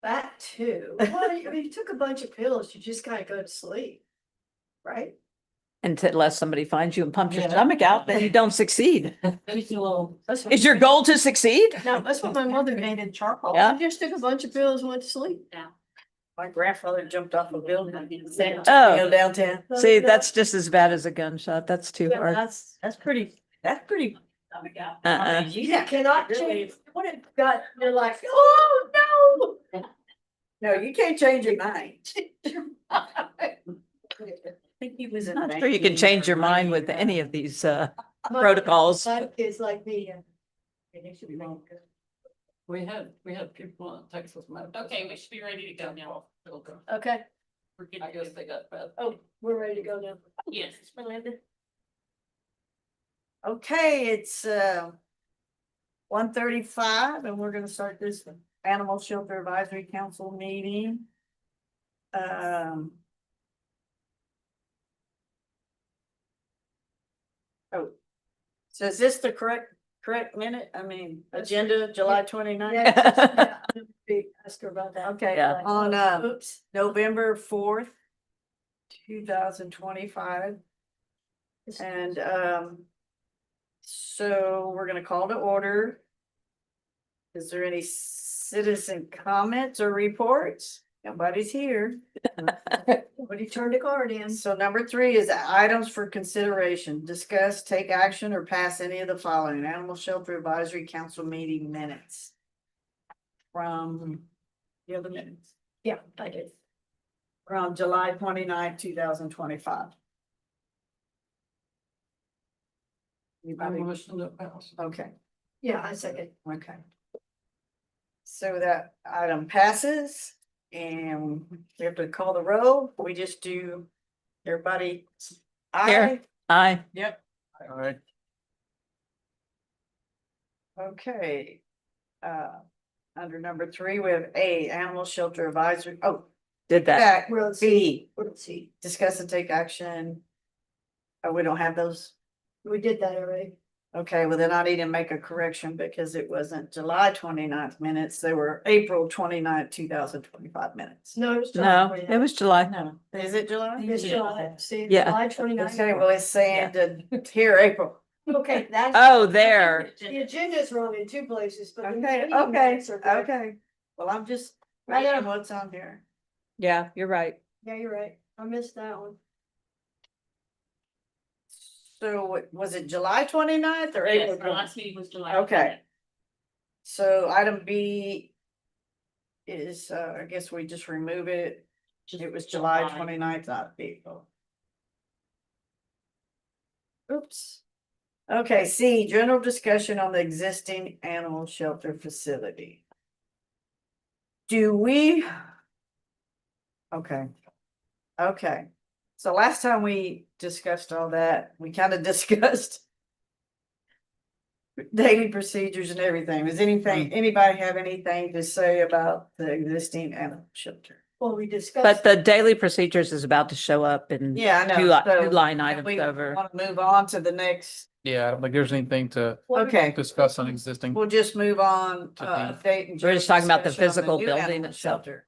That too. Well, I mean, you took a bunch of pills, you just gotta go to sleep. Right? Unless somebody finds you and pumps your Yeah. stomach out, then you don't succeed. It's a little, That's what, Is your goal to succeed? no, that's what my mother did. painted charcoal. Yeah. I just took a bunch of pills and went to sleep. My grandfather jumped off a building in San Oh. Antonio downtown. See, that's just as bad as a gunshot. That's too Yeah, hard. That's pretty. Uh-uh. You cannot change. What it got, you're like, oh, no. No, you can't change your mind. I think he was in. Not sure you can change your mind with any of these My- protocols. My kids like me. We had people in Texas. Okay, we should be ready to go now. Okay, I guess they got bad. oh, we're ready to go now. Yes. Melinda? Okay, it's 1:35 and we're gonna start this Animal Shelter Advisory Council meeting. Oh, so is this the correct minute? I mean, agenda, July 29th? Yeah, ask her about that. Okay, Yeah. on Oops. November 4th, 2025. And so we're gonna call to order. Is there any citizen comments or reports? Nobody's here. Nobody turned a card in. So number 3 is items for consideration. Discuss, take action, or pass any of the following: Animal Shelter Advisory Council meeting minutes. From the other minutes, Yeah, I did. from July 29th, 2025. Anybody? Motion to pass. Okay. Yeah, I second. Okay. So that item passes and we have to call the roll. We just do everybody. Here. Aye. Yep. All right. Okay. Under number 3, we have A, Animal Shelter Advisory. Oh, Did that. back. Well, let's B, Let's see. discuss and take action. Oh, we don't have those. We did that already. Okay, well then I need to make a correction because it wasn't July 29th minutes. They were April 29th, 2025 minutes. No, it was. No, July it was July. No, is it July? It's July. See, Yeah. July 29th. Okay, well, it's saying to here, April. Okay, that's. Oh, there. The agenda is wrong in 2 places, but. the Okay, meeting okay, minutes are correct. okay. Well, I'm just I know. reading what's on here. Yeah, you're right. Yeah, you're right. I missed that one. So was it July 29th or April? Yes, our last meeting was July. Okay. So item B is, I guess we just remove it. It was July 29th, not April. Oops. Okay, C, general discussion on the existing animal shelter facility. Do we? Okay. Okay, so last time we discussed all that, we kind of discussed daily procedures and everything. Does anybody have anything to say about the existing animal shelter? Well, we discussed. But the daily procedures is about to show up in Yeah, I know. two line So items we over. want to move on to the next. Yeah, I don't think there's anything to What- Okay, discuss on existing. we'll just move on, To the- update. and We're just talking about the discussion on physical new building animal itself. shelter.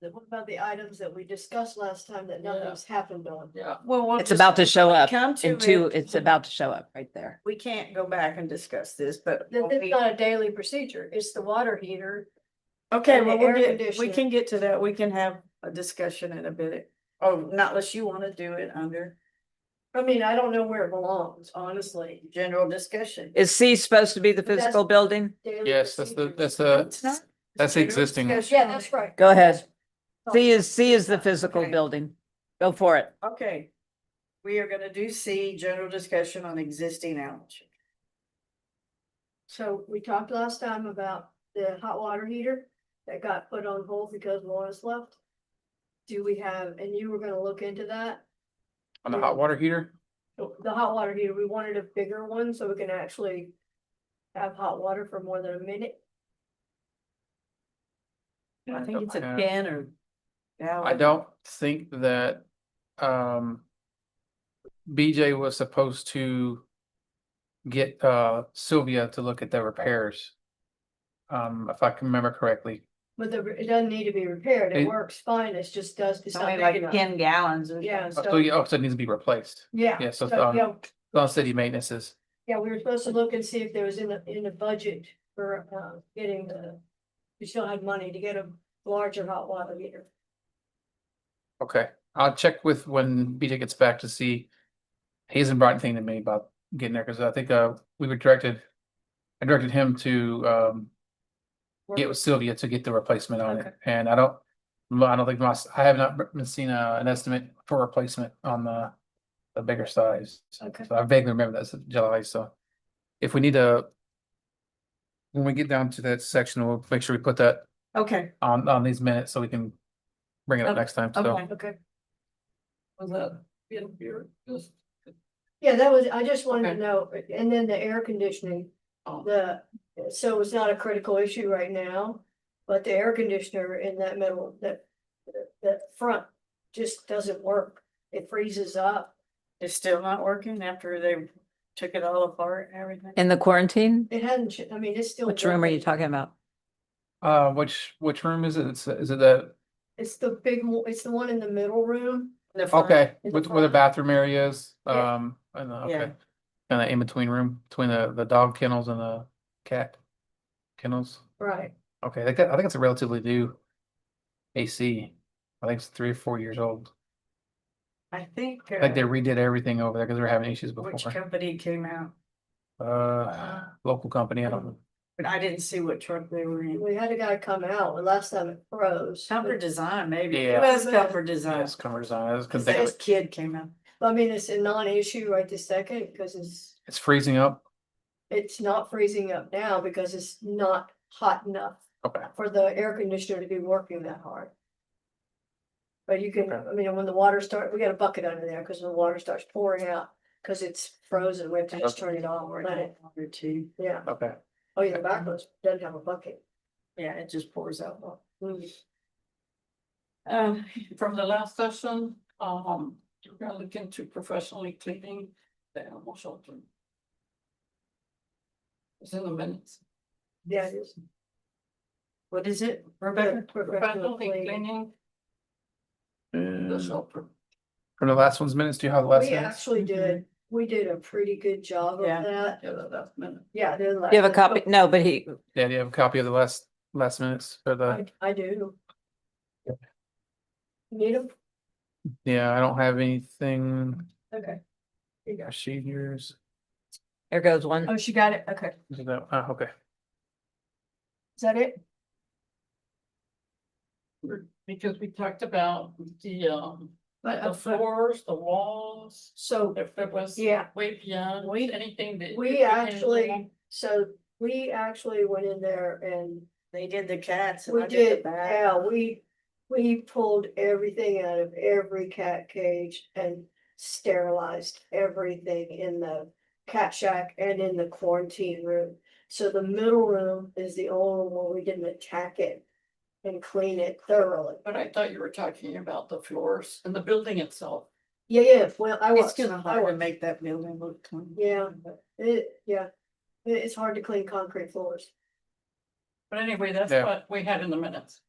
What about the items that we discussed last time that nothing's happened on? Yeah. Well, we'll It's just about to show up come to in 2, it. it's about to show up right there. We can't go back and discuss this, but. This is not a daily procedure. It's the water heater. Okay, and well, the air we conditioner. can get to that. We can have a discussion in a bit. Oh, not unless you want to do it under I mean, I don't know where it belongs, honestly. general discussion. Is C supposed to be the That's- physical building? Daily Yes, procedures. that's It's not. that's General existing. discussion. Yeah, that's right. Go ahead. Oh, C is the physical Okay. building. Go for it. Okay. We are gonna do C, general discussion on existing animal shelter. So we talked last time about the hot water heater that got put on hold because Lois left. Do we have, and you were gonna look into that? On the hot water heater? The hot water heater, we wanted a bigger one so we can actually have hot water for more than a minute. I think it's a Yeah. 10 or. I don't think that BJ was supposed to get Sylvia to look at the repairs. If I can remember correctly. But it doesn't need to be repaired. It It- works fine. It's just does, it's It's not only big like enough. 10 gallons or Yeah, something. So, yeah, oh, so it needs to be replaced. Yeah. Yeah, so, Yeah, on city maintenances. yeah, we were supposed to look and see if there was in the budget for, getting we still had money to get a larger hot water heater. Okay, I'll check with when BJ gets back to see. He hasn't brought anything to me about getting there, cause I think, we were I directed him to, get with Sylvia to get the replacement on Okay. it, and I don't think I have not been seen an estimate for replacement on the bigger size. Okay. So I vaguely remember that's July, so if we need to, when we get down to that section, we'll make sure we put that Okay, on these minutes so we can bring it up Okay, next time, so. okay. Okay. Was that in here? Just, Yeah, that was, I just wanted to Okay. know, and then the air conditioning, oh, so it's not a critical issue right now. But the air conditioner in that middle, that front just doesn't work. It freezes up. It's still not working after they took it all apart and everything? In the quarantine? It hadn't, I mean, it's still. Which room are you working. talking about? Which room is it? Is it the, It's the it's the one in the middle room. The front. okay, In the where the front. bathroom area is, Yeah. and, Yeah. okay. Kind of in between room, between the dog kennels and the cat kennels. Right. Okay, I think it's a relatively new AC. I think it's 3 or 4 years old. I think. I think they redid everything over there because they were having issues Which before. company came out? Local company, I don't know. But I didn't see what truck they were in. We had a guy come out, and last time it froze. Comfort Design, maybe. Yeah. It was Comfort Design. Yes, Comfort Design, I was Cause couldn't think of this it. kid came out. I mean, it's a non-issue right this second, because It's freezing up. it's not freezing up now because it's not hot enough Okay, for the air conditioner to be working that hard. But you can, Okay. I mean, when the water we got a bucket under there, because when the water starts pouring out, because it's frozen, we have to just turn it on, Or let it, or two. yeah. okay. Oh, yeah, the back one doesn't have a bucket. Yeah, it just pours out. Mm. from the last session, you're gonna look into professionally cleaning the animal shelter. It's in the minutes. Yeah, it is. What is it, Rebecca? Professional Professionally cleaning. cleaning the shelter. From the last one's minutes, do you have the last We minutes? actually we did a pretty good job of Yeah. that. Yeah, that's minute. Yeah. they're like- You have a copy? No, but Yeah, do you have a copy of the last minutes or the, I do. Need them? yeah, I don't have anything, Okay. Here you go. procedures. there goes one. Oh, she got it. Okay. Is that- okay. Is that it? Because we talked about the But, floors, the walls, so, if it was. yeah, Way beyond anything that. we actually, we actually went in there and They did the cats. and we I did, the bat. yeah, we pulled everything out of every cat cage and sterilized everything in the cat shack and in the quarantine room. So the middle room is the only one we didn't attack it and clean it thoroughly. But I thought you were talking about the floors and the building itself. Yeah, well, I was. It's gonna I hard to was. make that building look clean. Yeah, it's hard to clean concrete floors. But anyway, that's Yeah. what we had in the minutes.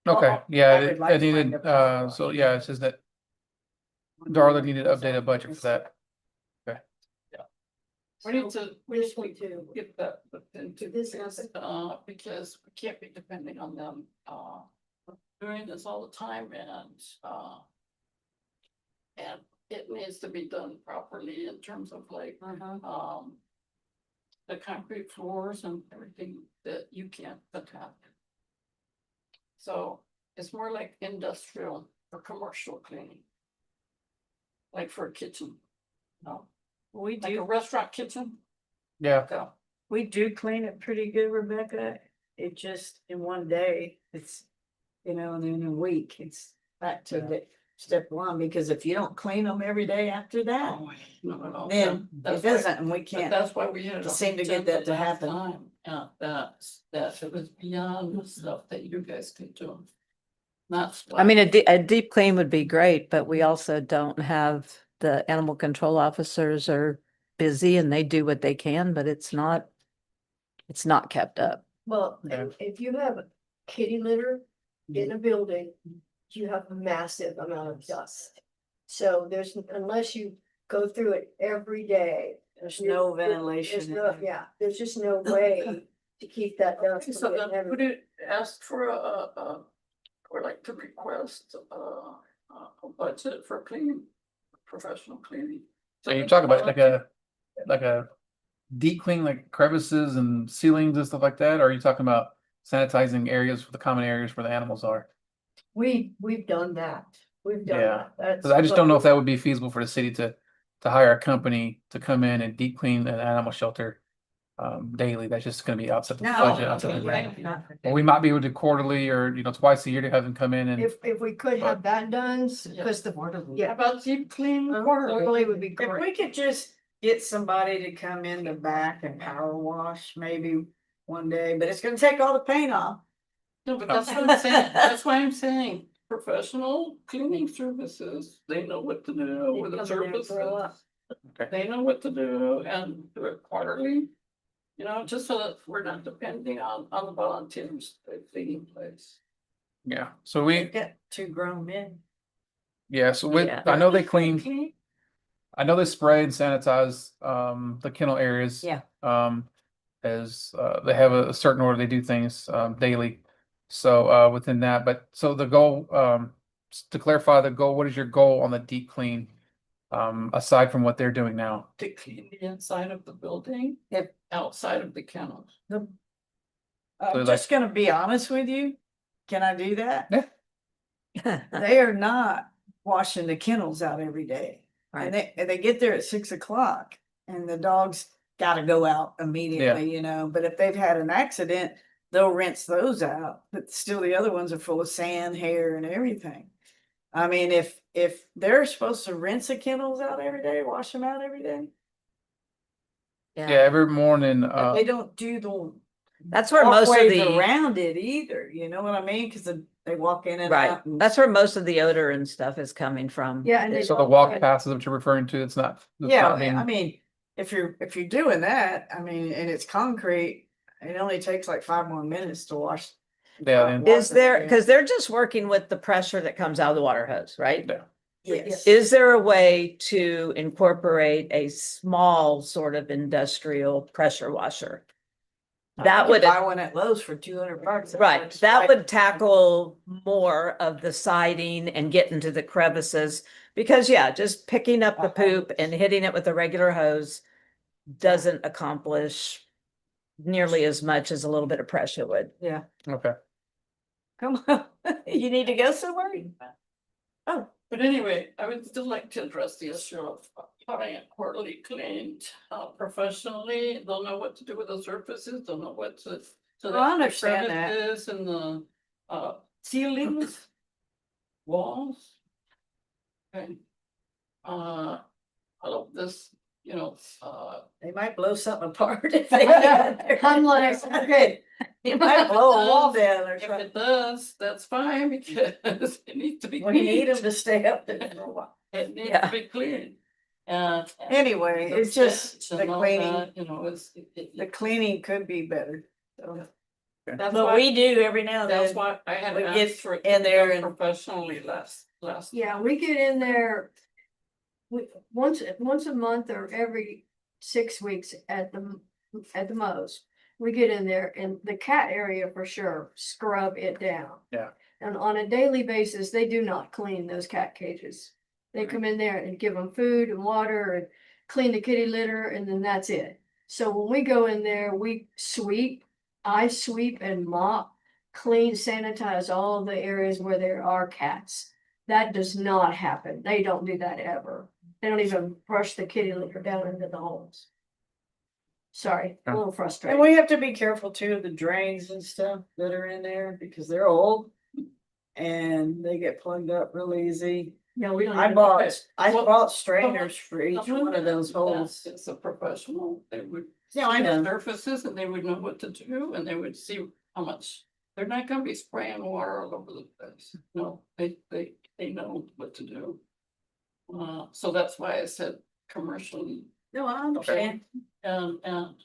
Okay, I yeah, would like I to find needed, a- so yeah, it says that Darla needed to update a budget for that. We need to, we This just one need to too. get that looked into This this, is- because we can't be depending on them, doing this all the time and it needs to be done properly in terms of like, the concrete floors and everything that you can't attack. So it's more like industrial or commercial cleaning. Like for a kitchen, no, We like a do, restaurant kitchen. Yeah, Go. we do clean it pretty good, Rebecca. It just, in one day, it's, and then in a week, it's back to the step one, because if you don't clean them every day after that, Oh, no. then it That's why- doesn't, and we But can't. that's why we had. seem to get that to last happen. time, that it was beyond the stuff that you guys could do. Not. I mean, a deep clean would be great, but we also don't have, the animal control officers are busy and they do what they can, but it's not kept up. Well, Yeah. if you have kitty litter, in a building, you have a massive amount of dust. So there's, unless you go through it every day. There's no there's ventilation. no- Yeah, there's just no way to keep that dust. from So getting then everywhere. would it ask for or like to request a budget for cleaning, professional cleaning? So you're talking about like a deep clean, like crevices and ceilings and stuff like that, or are you talking about sanitizing areas for the common areas where the animals are? We've done that. We've done Yeah. that. 'Cause I just don't know if that would be feasible for the city to hire a company to come in and deep clean an animal shelter daily. That's just gonna be outside the No. budget. outside the grant. Well, we might be able to quarterly or, twice a year to have them come in and, If we could have that done, because the, How yeah, about deep clean quarterly would be If great. we could just get somebody to come in the back and power wash maybe one day, but it's gonna take all the paint off. No, but that's what I'm saying, that's why I'm saying, professional cleaning services, they know what to do with the Come in there and throw up. services. Okay. They know what to do and do it quarterly. Just so that we're not depending on the volunteers, cleaning place. yeah. So We've got 2 grown men. so with, Yeah. I know they clean. I know they spray and sanitize the kennel areas. Yeah. As they have a certain order, they do things daily. So within that, but so the goal, to clarify the goal, what is your goal on the deep clean? Aside from what they're doing now? To clean the inside of the building. Yep. Outside of the kennels. So I'm just gonna be honest with you. Can I do that? Yeah. They are not washing the kennels out every day. Right. And they get there at 6 o'clock and the dogs gotta go out immediately, but if they've had an accident, they'll rinse those out, but still the other ones are full of sand, hair and everything. I mean, if they're supposed to rinse the kennels out every day, wash them out every day, Yeah, every morning, but they don't do the That's where most of walkways the, around it either, you know what I mean? Cause they walk in and right, out. and- that's where most of the odor and stuff is coming from. Yeah, and they so the walk passes that you're referring to, it's not. it's Yeah, not being- I mean, if you're doing that, I mean, and it's concrete, it only takes like 5 more minutes to wash. Yeah, and- Is there, because they're just working with the pressure that comes out of the water hose, right? Yeah. Yes. Is there a way to incorporate a small sort of industrial pressure washer? That would, Buy one at Lowe's for $200. right, that would tackle more of the siding and get into the crevices. Because yeah, just picking up the poop and hitting it with a regular hose doesn't accomplish nearly as much as a little bit of pressure would. Yeah, Okay. come on, you need to go somewhere? Oh, but anyway, I would still like to address the issue of having it quarterly cleaned professionally. They'll know what to do with the surfaces, they'll know what to. So I understand that. crevices and the ceilings, walls. Okay. All of this, They might blow something apart if they got there. I'm like, okay. You might blow a wall down or if something. it does, that's fine because it needs to be. We need them cleaned. to stay up there for a while. It needs Yeah. to be clean. And. Anyway, the it's just stench the and all cleaning, that, the cleaning could be better. So. That's But why, we do every now and that's then. why I had we asked get for it in to be there done and- professionally last. Yeah, we get in there. Once a month or every 6 weeks at the most. We get in there and the cat area for sure, scrub it down. Yeah. And on a daily basis, they do not clean those cat cages. They come in there and give them food and water and clean the kitty litter and then that's it. So when we go in there, I sweep and mop, clean, sanitize all the areas where there are cats. That does not happen. They don't do that ever. They don't even brush the kitty litter down into the holes. Sorry, a little And frustrated. we have to be careful too of the drains and stuff that are in there because they're old. And they get plugged up real easy. No, we don't. I even- Well, bought strainers for each Someone one of those holes. It's a professional, they would. Yeah, I see the know. Surfaces and they would know what to do and they would see how much, they're not gonna be spraying water all over the place. No, they know what to do. So that's why I said commercially. No, I understand. And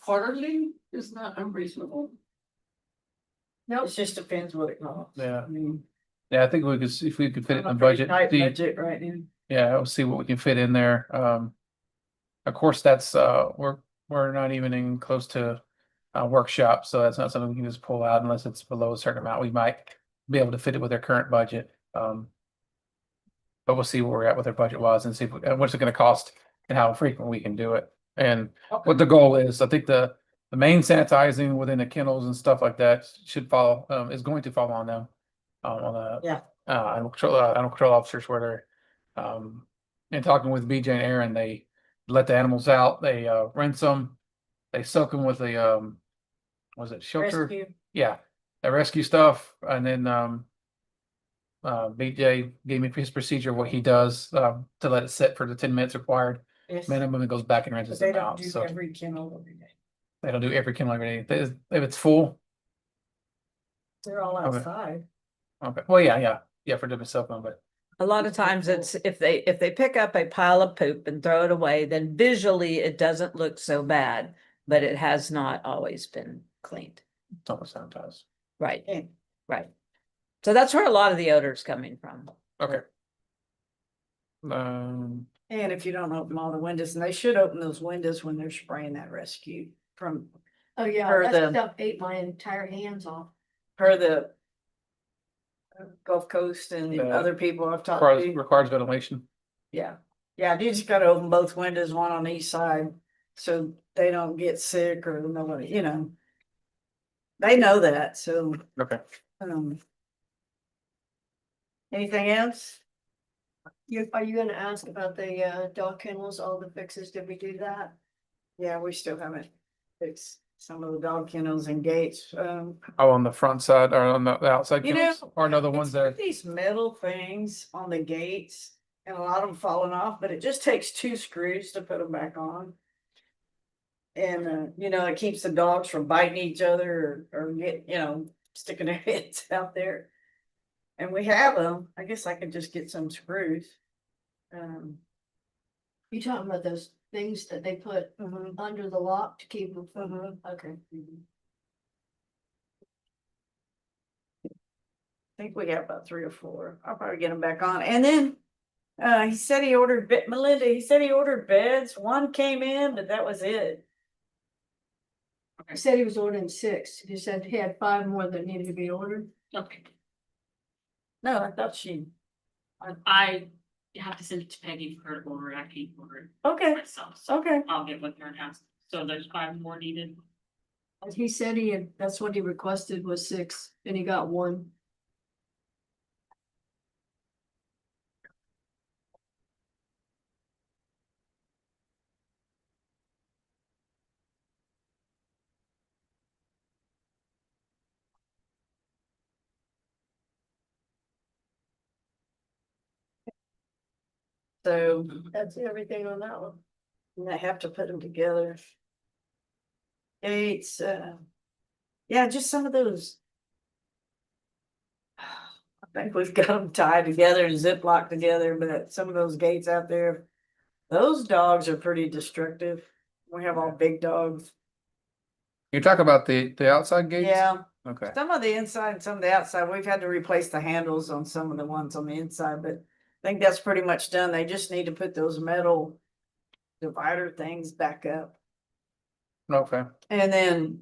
quarterly is not unreasonable. Nope. It just depends what it costs. Yeah. I mean, Yeah, I think we could, if we could fit it in I'm the a pretty budget. tight see- budget right now. Yeah, we'll see what we can fit in there. Of course, that's, we're not even in close to a workshop, so that's not something we can just pull out unless it's below a certain amount. We might be able to fit it with our current budget. But we'll see where we're at with our budget was and see if, and what's it gonna cost and how frequent we can do it. And what the goal is, I think the main sanitizing within the kennels and stuff like that should fall, is going to fall on them. On the. Yeah. Animal control officers where they're, and talking with BJ and Aaron, they let the animals out, they, rinse them. They soak them with the, was it shelter? Rescue. Yeah, the rescue stuff, and then, BJ gave me his procedure, what he does, to let it sit for the 10 minutes required Yes. minimum, and goes back and But rinses they them don't out, do so every kennel every day. they don't do every kennel every day. If it's full, They're all Okay. outside. okay, well, yeah, for them to soak them, but. A lot of times it's if they pick up a pile of poop and throw it away, then visually it doesn't look so bad, but it has not always been cleaned. It's almost sanitized. Right, Yeah. right. So that's where a lot of the odor's coming from. Okay. Um, And if you don't open all the windows, and they should open those windows when they're spraying that rescue from Oh, yeah, For that the- stuff ate my entire hands off. per the Gulf Coast and Yeah. other people I've talked requires to. ventilation. Yeah, yeah, you just gotta open both windows, one on each side, so they don't get sick or nobody, you know. They know that, so, Okay. um. Anything else? Are you gonna ask about the dog kennels, all the fixes? Did we do that? Yeah, we still haven't fixed some of the dog kennels and gates, Oh, on the front side or on the outside You kennels, know, or no, the it's ones got that, these metal things on the gates and a lot of them falling off, but it just takes 2 screws to put them back on. And, you know, it keeps the dogs from biting each other or get, you know, sticking their heads out there. And we have them. I guess I could just get some screws. You talking about those things that they put under the lock to keep them from, okay. I think we got about 3 or 4. I'll probably get them back on. And then he said he ordered Melinda, he said he ordered beds. 1 came in, but that was it. He said he was ordering 6. He said he had 5 more that needed to be ordered. Okay, No, I thought she. I have to send it to Peggy for her to order it. I can't order it Okay, myself, so okay. I'll get with her and ask. So there's 5 more needed. And he said that's what he requested was 6 and he got 1. So That's everything on that one. and I have to put them together. Gates, yeah, just some of those. I think we've got them tied together and ziplocked together, but some of those gates out there, those dogs are pretty destructive. We have all big dogs. you talk about the outside gates? Yeah, Okay, some of the inside and some of the outside, we've had to replace the handles on some of the ones on the inside, but I think that's pretty much done. They just need to put those metal divider things back up. okay. And then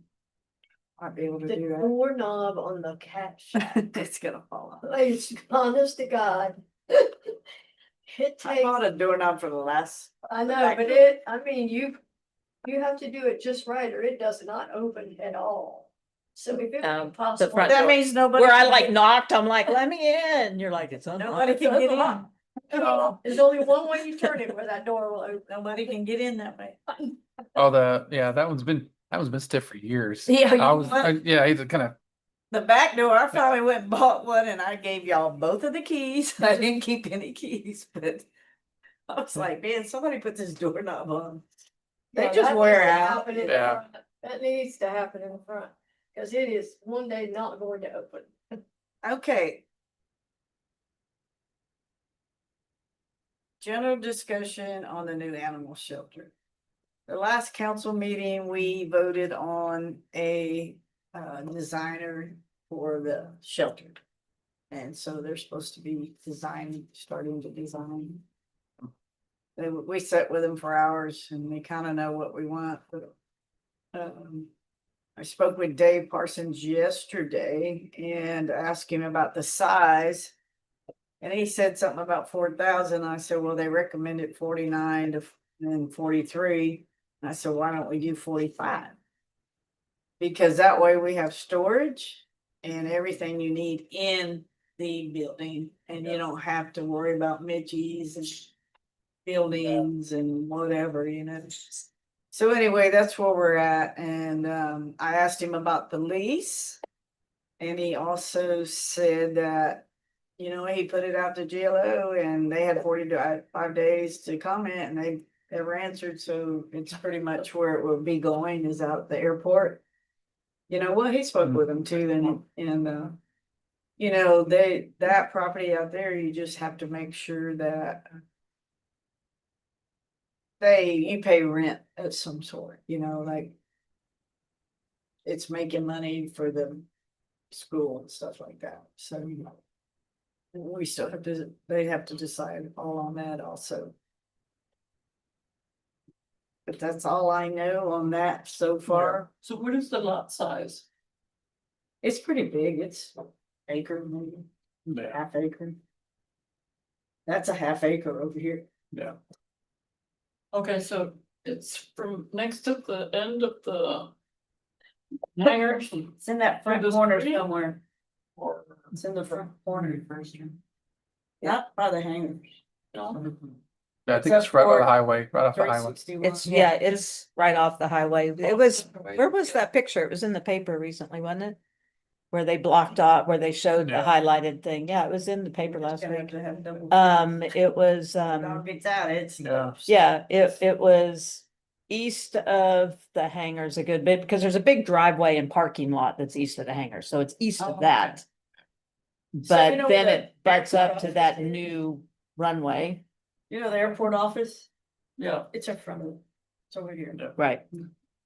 I'll be able to The do doorknob on the cat shack. that. It's gonna fall off. It's honest to God. It I takes, bought a doorknob for the last, I know, back but door. I mean, you have to do it just right or it does not open at all. So if it's The possible. front that door. means nobody. Where I can like get- knocked, I'm like, let me in. You're like, it's Nobody unlocked. can get in. No, there's only one way you turn it where that door will open. Nobody can get in that way. Oh, that one's been stiff for years. Yeah, you I was, what? yeah, he's kind of, The back door, I finally went and bought one and I gave y'all both of the keys. I didn't keep any keys, but I was like, man, somebody put this doorknob on. They Yeah, just that wear needs to out. happen in the Yeah. front. That needs to happen in the front, cause it is one day not going to open. Okay. General discussion on the new animal shelter. The last council meeting, we voted on a designer for the shelter. And so they're supposed to be starting to design. We sat with them for hours and they kind of know what we want, but. I spoke with Dave Parsons yesterday and asked him about the size. And he said something about 4,000. I said, well, they recommended 49 to and 43. I said, why don't we do 45? Because that way we have storage and everything you need in the building, and you don't have to worry about midgies and buildings and whatever, you know. So anyway, that's where we're at, and I asked him about the lease. And he also said that, you know, he put it out to GLO and they had 45 days to comment and they never answered, so it's pretty much where it will be going is out at the airport. You know, well, he spoke with them too, and you know, that property out there, you just have to make sure that you pay rent of some sort, you know, like it's making money for the school and stuff like that, so we still have to, they have to decide all on that also. But that's all I know on that so far. So what is the lot size? It's pretty big, it's acre, maybe Yeah, half acre. That's a half acre over here. yeah. Okay, so it's from next to the end of the hangars It's in that front Through the corner street? somewhere. or, It's in the front corner first. Not by the hangers. no? Yeah, I think Except it's right by for the highway, right off the highway. 361. It's, yeah, it's right off the highway. It was, where was that picture? It was in the paper recently, wasn't it? Where they blocked off, where they showed the Yeah. highlighted thing. Yeah, it was in the paper last Gonna have week. to have double- It was, Dog gets out, it's. Yeah. yeah, it was east of the hangars a good bit, because there's a big driveway and parking lot that's east of the hangars, so it's east Oh, of okay. that. So But you know then the it butts up airport to that office is? new runway, You know, the airport office, Yeah, it's in front of it. It's over here. Yeah. right?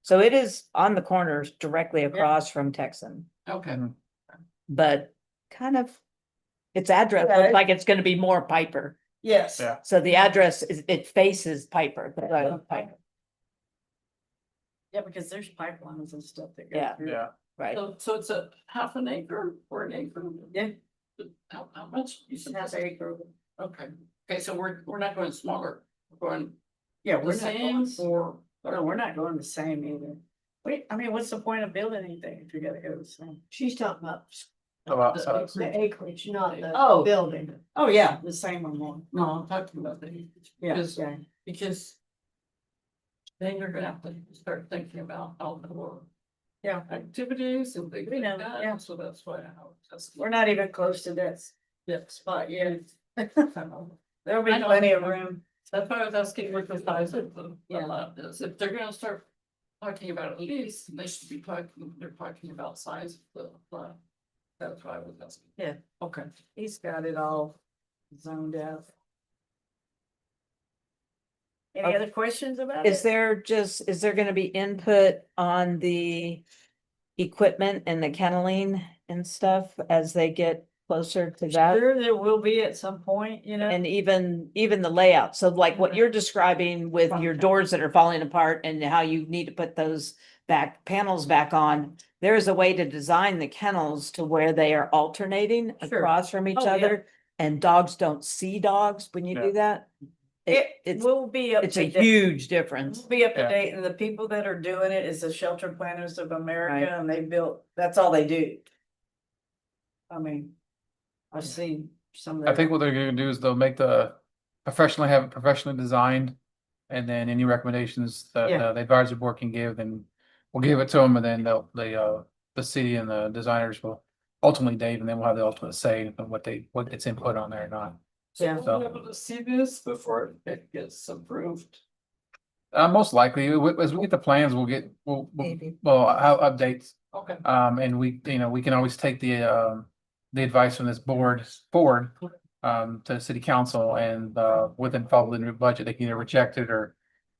So it is on the corners directly across from Texan, okay. Mhm. but kind of. Its address Yeah, looks it- like it's gonna be more Piper, Yes. Yeah. so the address is, it faces Piper, the road of Piper, Yeah, because there's pipelines and stuff that go Yeah. through. Yeah, right? So it's a half an acre or an acre? Yeah. How much? You said Half this is- acre. Okay, okay, so we're not going smaller, we're going Yeah, the we're not going, same or? no, we're not going the same either. Wait, I mean, what's the point of building anything if you're gonna go the same? She's talking about about The size. the acreage, not the Oh. building. Oh, yeah, the same or more. No, I'm talking about the. Yeah, Because- yeah. Because. Then you're gonna have to start thinking about outdoor. Yeah. Activities and things We like know, yeah. that, so that's why I was just. We're not even close to that spot yet. There'll be I know. plenty of room. That's why I was asking what the size of the Yeah. lot is, if they're gonna start talking about a lease, they should be talking, they're talking about size of the lot. That's why I was asking. Yeah. Okay. He's got it all zoned out. Any Okay. other questions about it? Is there gonna be input on the equipment and the kenneling and stuff as they get closer to that? Sure, there will be at some point, you know. And even the layout, so like what you're describing with your doors that are falling apart and how you need to put those back panels back on. There is a way to design the kennels to where they are alternating Sure. across from each Oh, yeah. other. And dogs don't see dogs when you Yeah. do that. It It's, will be up it's to a date. huge difference. We'll be up to Yeah. date, and the people that are doing it is the Shelter Planners of America, Right. and they built, that's all they do. I mean, I've seen some of I their. think what they're gonna do is they'll make have it professionally designed. And then any recommendations that Yeah. the advisory board can give, then we'll give it to them, and then the city and the designers will ultimately, Dave, and then we'll have the ultimate say on what gets input on there or not. So Yeah. we'll be able to see this before it gets approved. Most likely, as we get the plans, we'll Maybe. have updates. Okay. And we can always take the advice from this board forward. To the city council, and within follow the new budget, they can either reject it or.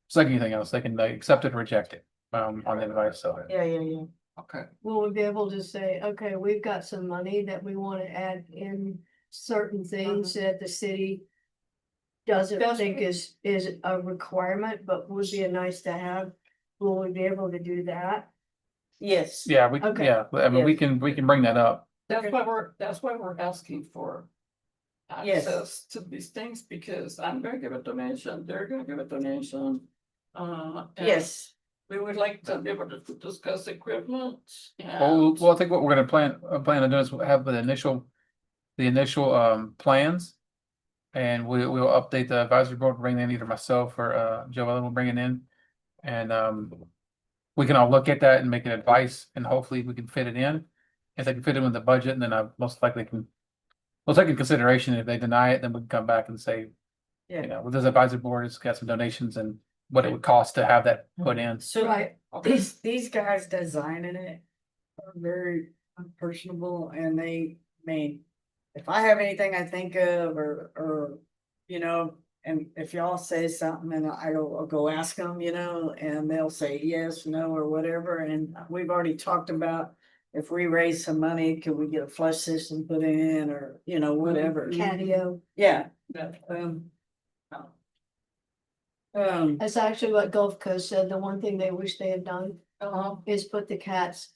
It's like anything else, they can accept it or reject it, on the advice, so. Yeah, yeah, yeah. Okay, Will we be able to say, okay, we've got some money that we wanna add in certain things that the city doesn't think is a requirement, but would be a nice to have? Will we be able to do that? Yes. Yeah, Okay. yeah, I mean, we Yes. can bring that up. that's why we're asking for. Yes. Access to these things, because I'm gonna give a donation, they're gonna give a donation. And Yes, we would like to be able to discuss equipment Well, and. well, I think what we're gonna plan on doing is have the initial plans. And we'll update the advisory board, bring in either myself or Joellen will bring it in. And we can all look at that and make an advice and hopefully we can fit it in. If they can fit it in the budget, then I most likely can. We'll take in consideration. If they deny it, then we can come back and say, you yeah. know, with this advisory board, it's got some donations and what it would cost to have that put in. So Right. these guys designing it are very personable and they made. If I have anything I think of or, you know, and if y'all say something and I'll go ask them, you know, and they'll say yes, no, or whatever, and we've already talked about. If we raise some money, could we get a flush system put in or, you know, whatever, Catio. yeah, Yeah. That's actually what Gulf Coast said. The one thing they wish they had done is put the cats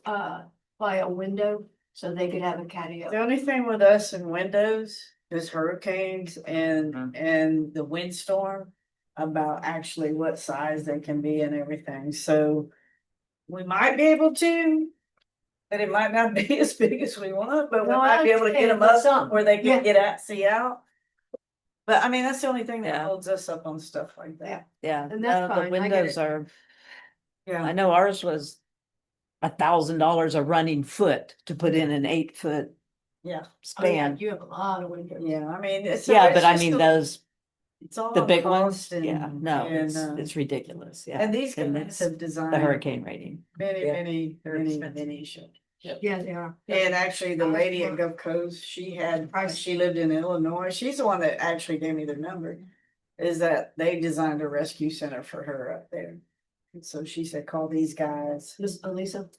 by a window so they could have a catio. The only thing with us and windows is hurricanes and the windstorm. About actually what size they can be and everything, so. We might be able to. But it might not be as big as we want, but we No, might be able to get them up some. where they Yeah. can get out, see out. But I mean, that's the only thing that Yeah. holds us up on stuff like that. Yeah, And that's the fine, I get windows it. are, I Yeah, know ours was $1,000 a running foot to put in an 8 foot yeah, span. You have a lot of windows. yeah, I mean, it's. Yeah, but I mean, those, It's all the on big ones, cost and- yeah, no, and, it's ridiculous, yeah. And these And guys it's have designed. the hurricane rating. Many, Yeah. many, They're many, expensive. many ships. Yeah, they are. And actually, the lady at Gulf Coast, she lived in Illinois. She's the one that actually gave me their number. Is that they designed a rescue center for her up there. And so she said, call these guys. Miss Elisa?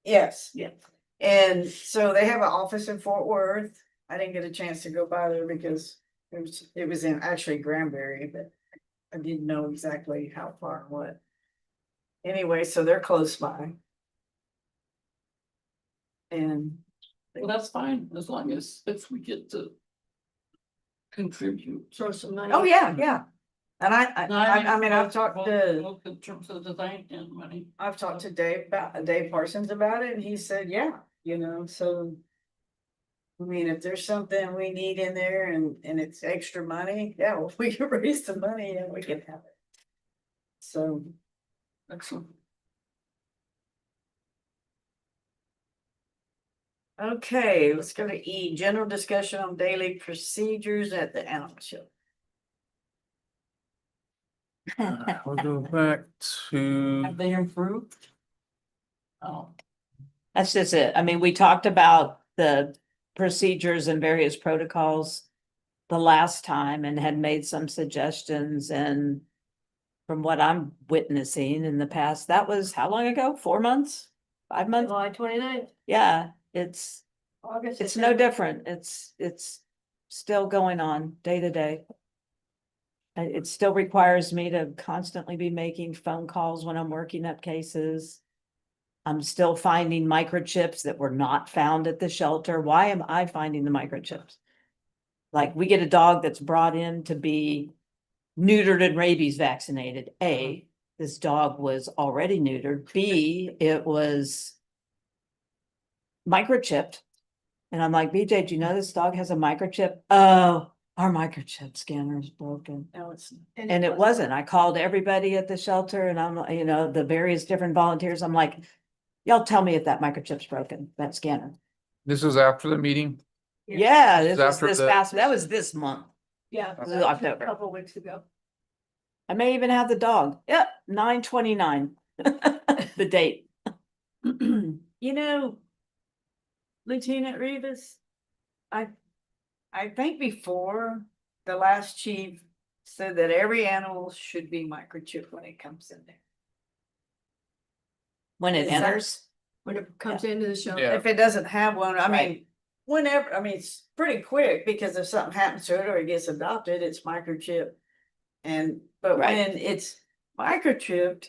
Yes. Yeah. And so they have an office in Fort Worth. I didn't get a chance to go by there because it was in actually Granbury, but I didn't know exactly how far and what. Anyway, so they're close by. And Well, that's fine, as long as if we get to. Contribute. Throw some money. oh, yeah, yeah. And I mean, I've talked Well, to, well, in terms of design and money. I've talked to Dave Parsons about it and he said, yeah, you know, so. I mean, if there's something we need in there and it's extra money, yeah, well, we can raise the money and we can have it. So, Excellent. okay, let's go to E, general discussion on daily procedures at the animal shelter. We'll go back to, Have they improved? Oh, That's just it. I mean, we talked about the procedures and various protocols the last time and had made some suggestions, and from what I'm witnessing in the past, that was how long ago? 4 months? 5 months? July 29th, Yeah, it's August. no September. different. It's still going on day to day. It still requires me to constantly be making phone calls when I'm working up cases. I'm still finding microchips that were not found at the shelter. Why am I finding the microchips? Like, we get a dog that's brought in to be neutered and rabies vaccinated. A, this dog was already neutered. B, it was microchipped. And I'm like, BJ, do you know this dog has a microchip? Oh, our microchip scanner is broken. No, it's. And it wasn't. I called everybody at the shelter and I'm, you know, the various different volunteers. I'm like, y'all tell me if that microchip's broken, that scanner. this was after the meeting. Yeah, This this is was after this the- past, that was this month. Yeah, This that is was October. a couple of weeks ago. I may even have the dog. Yep, 9/29, the date. You know, Lieutenant Rivas, I think before the last chief said that every animal should be microchipped when it comes in there. When it Is that- enters, When it comes into the shelter. Yeah. If it doesn't have one, I Right. mean, whenever, I mean, it's pretty quick because if something happens to it or it gets adopted, it's microchipped. But Right. when it's microchipped,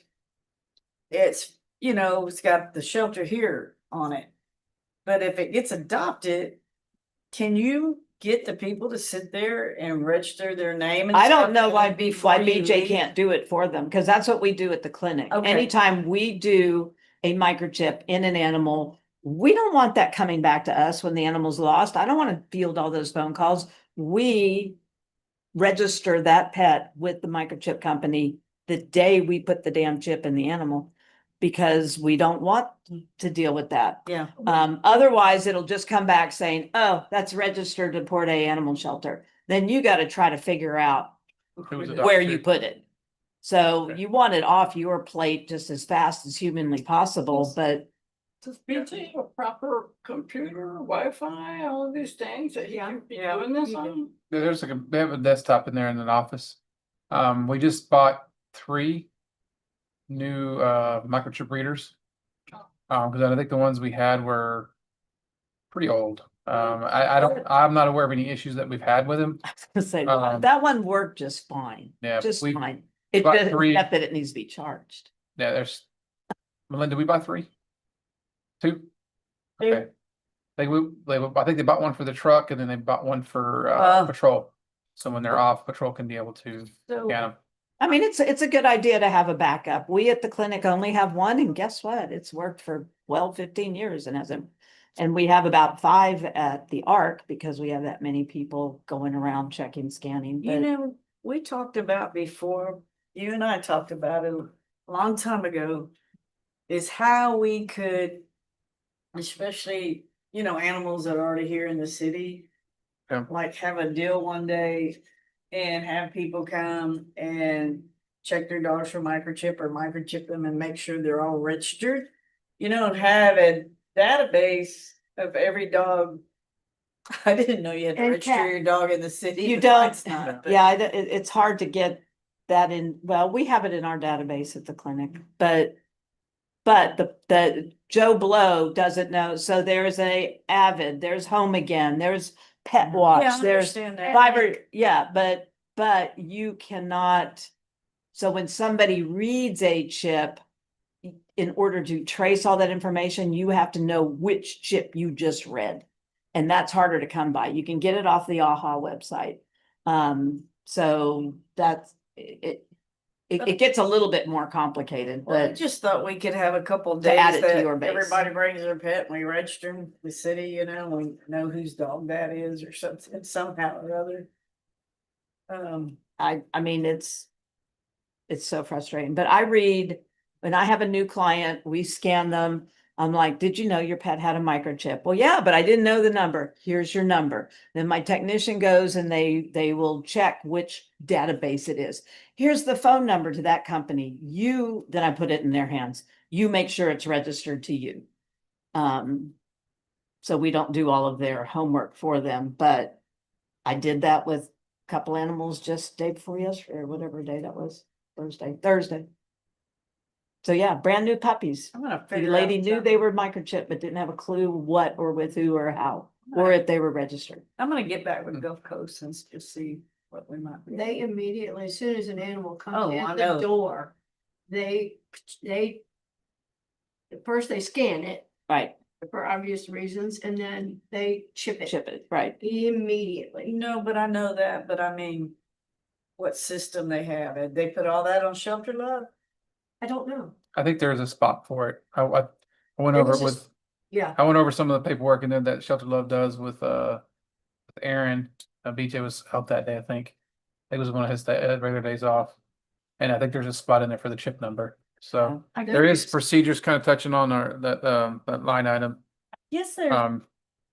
it's, you know, it's got the shelter here on it. But if it gets adopted, can you get the people to sit there and register their name? And I don't stuff know why before you BJ leave? can't do it for them, because that's what we do at the clinic. Okay. Anytime we do a microchip in an animal, we don't want that coming back to us when the animal's lost. I don't want to field all those phone calls. We register that pet with the microchip company the day we put the damn chip in the animal, because we don't want to deal with that. Yeah. Otherwise, it'll just come back saying, oh, that's registered to Port A Animal Shelter. Then you got to try to figure out Who was where you adopted. put it. So Okay. you want it off your plate just as fast as humanly possible, but Does BT have a proper computer, Wi-Fi, all of these things that you Yeah. can be Yeah, doing this you do. on? There's like they have a desktop in there in an office. We just bought 3 new microchip readers. Because I think the ones we had were pretty old. I'm not aware of any issues that we've had with them. I was gonna say, Um, that one worked just fine, Yeah, just we fine. It bought just, 3. except that it needs to be charged. Yeah, there's Melinda, we buy 3? 2? Two. Okay. I think they bought one for the truck and then they bought one for Oh. patrol. So when they're off, patrol can be able to So, scan them. I mean, it's a good idea to have a backup. We at the clinic only have one, and guess what? It's worked for 15 years and hasn't. And we have about 5 at the ARC because we have that many people going around checking, scanning, you but know, we talked about before, you and I talked about it a long time ago, is how we could, especially, you know, animals that are already here in the city, Yeah. like have a deal one day and have people come and check their dogs for microchip or microchip them and make sure they're all registered. You know, and have a database of every dog. I didn't know you had to And register cat. your dog in the city. you but don't, mine's not, but- yeah, it's hard to get that in, well, we have it in our database at the clinic, but the Joe Blow doesn't know, so there's a Avid, there's Home Again, there's Pet Yeah, Watch, I there's understand that. Fiber, yeah, but you cannot. So when somebody reads a chip, in order to trace all that information, you have to know which chip you just read. And that's harder to come by. You can get it off the AHA website. So that's it gets a little bit more complicated, Well, I but just thought we could have a couple To add days it to that your base. everybody brings their pet and we register them in the city, you know, we know whose dog that is or something somehow or other. I mean, it's so frustrating, but I read, when I have a new client, we scan them. I'm like, did you know your pet had a microchip? Well, yeah, but I didn't know the number. Here's your number. Then my technician goes and they will check which database it is. Here's the phone number to that company. Then I put it in their hands. You make sure it's registered to you. So we don't do all of their homework for them, but I did that with a couple animals just day before yesterday, or whatever day that was, Thursday. So yeah, brand new puppies. I'm gonna The figure lady out knew something. they were microchipped, but didn't have a clue what or with who or how, or if they were registered. I'm gonna get back with Gulf Coast and just see what we might. be. They immediately, as soon as an animal Oh, comes I in the know. door, they. First they scan it Right, for obvious reasons, and then they chip it chip it, right. immediately. No, but I know that, but I mean, what system they have, and they put all that on Shelter Love? I don't know. I think there's a spot for it. I went It over was it with, just- Yeah, I went over some of the paperwork and then that Shelter Love does with Aaron. BJ was out that day, I think. It was one of his regular days off. And I think there's a spot in there for the chip number. So I there is guess- procedures kind of touching on that line item. Yes, there.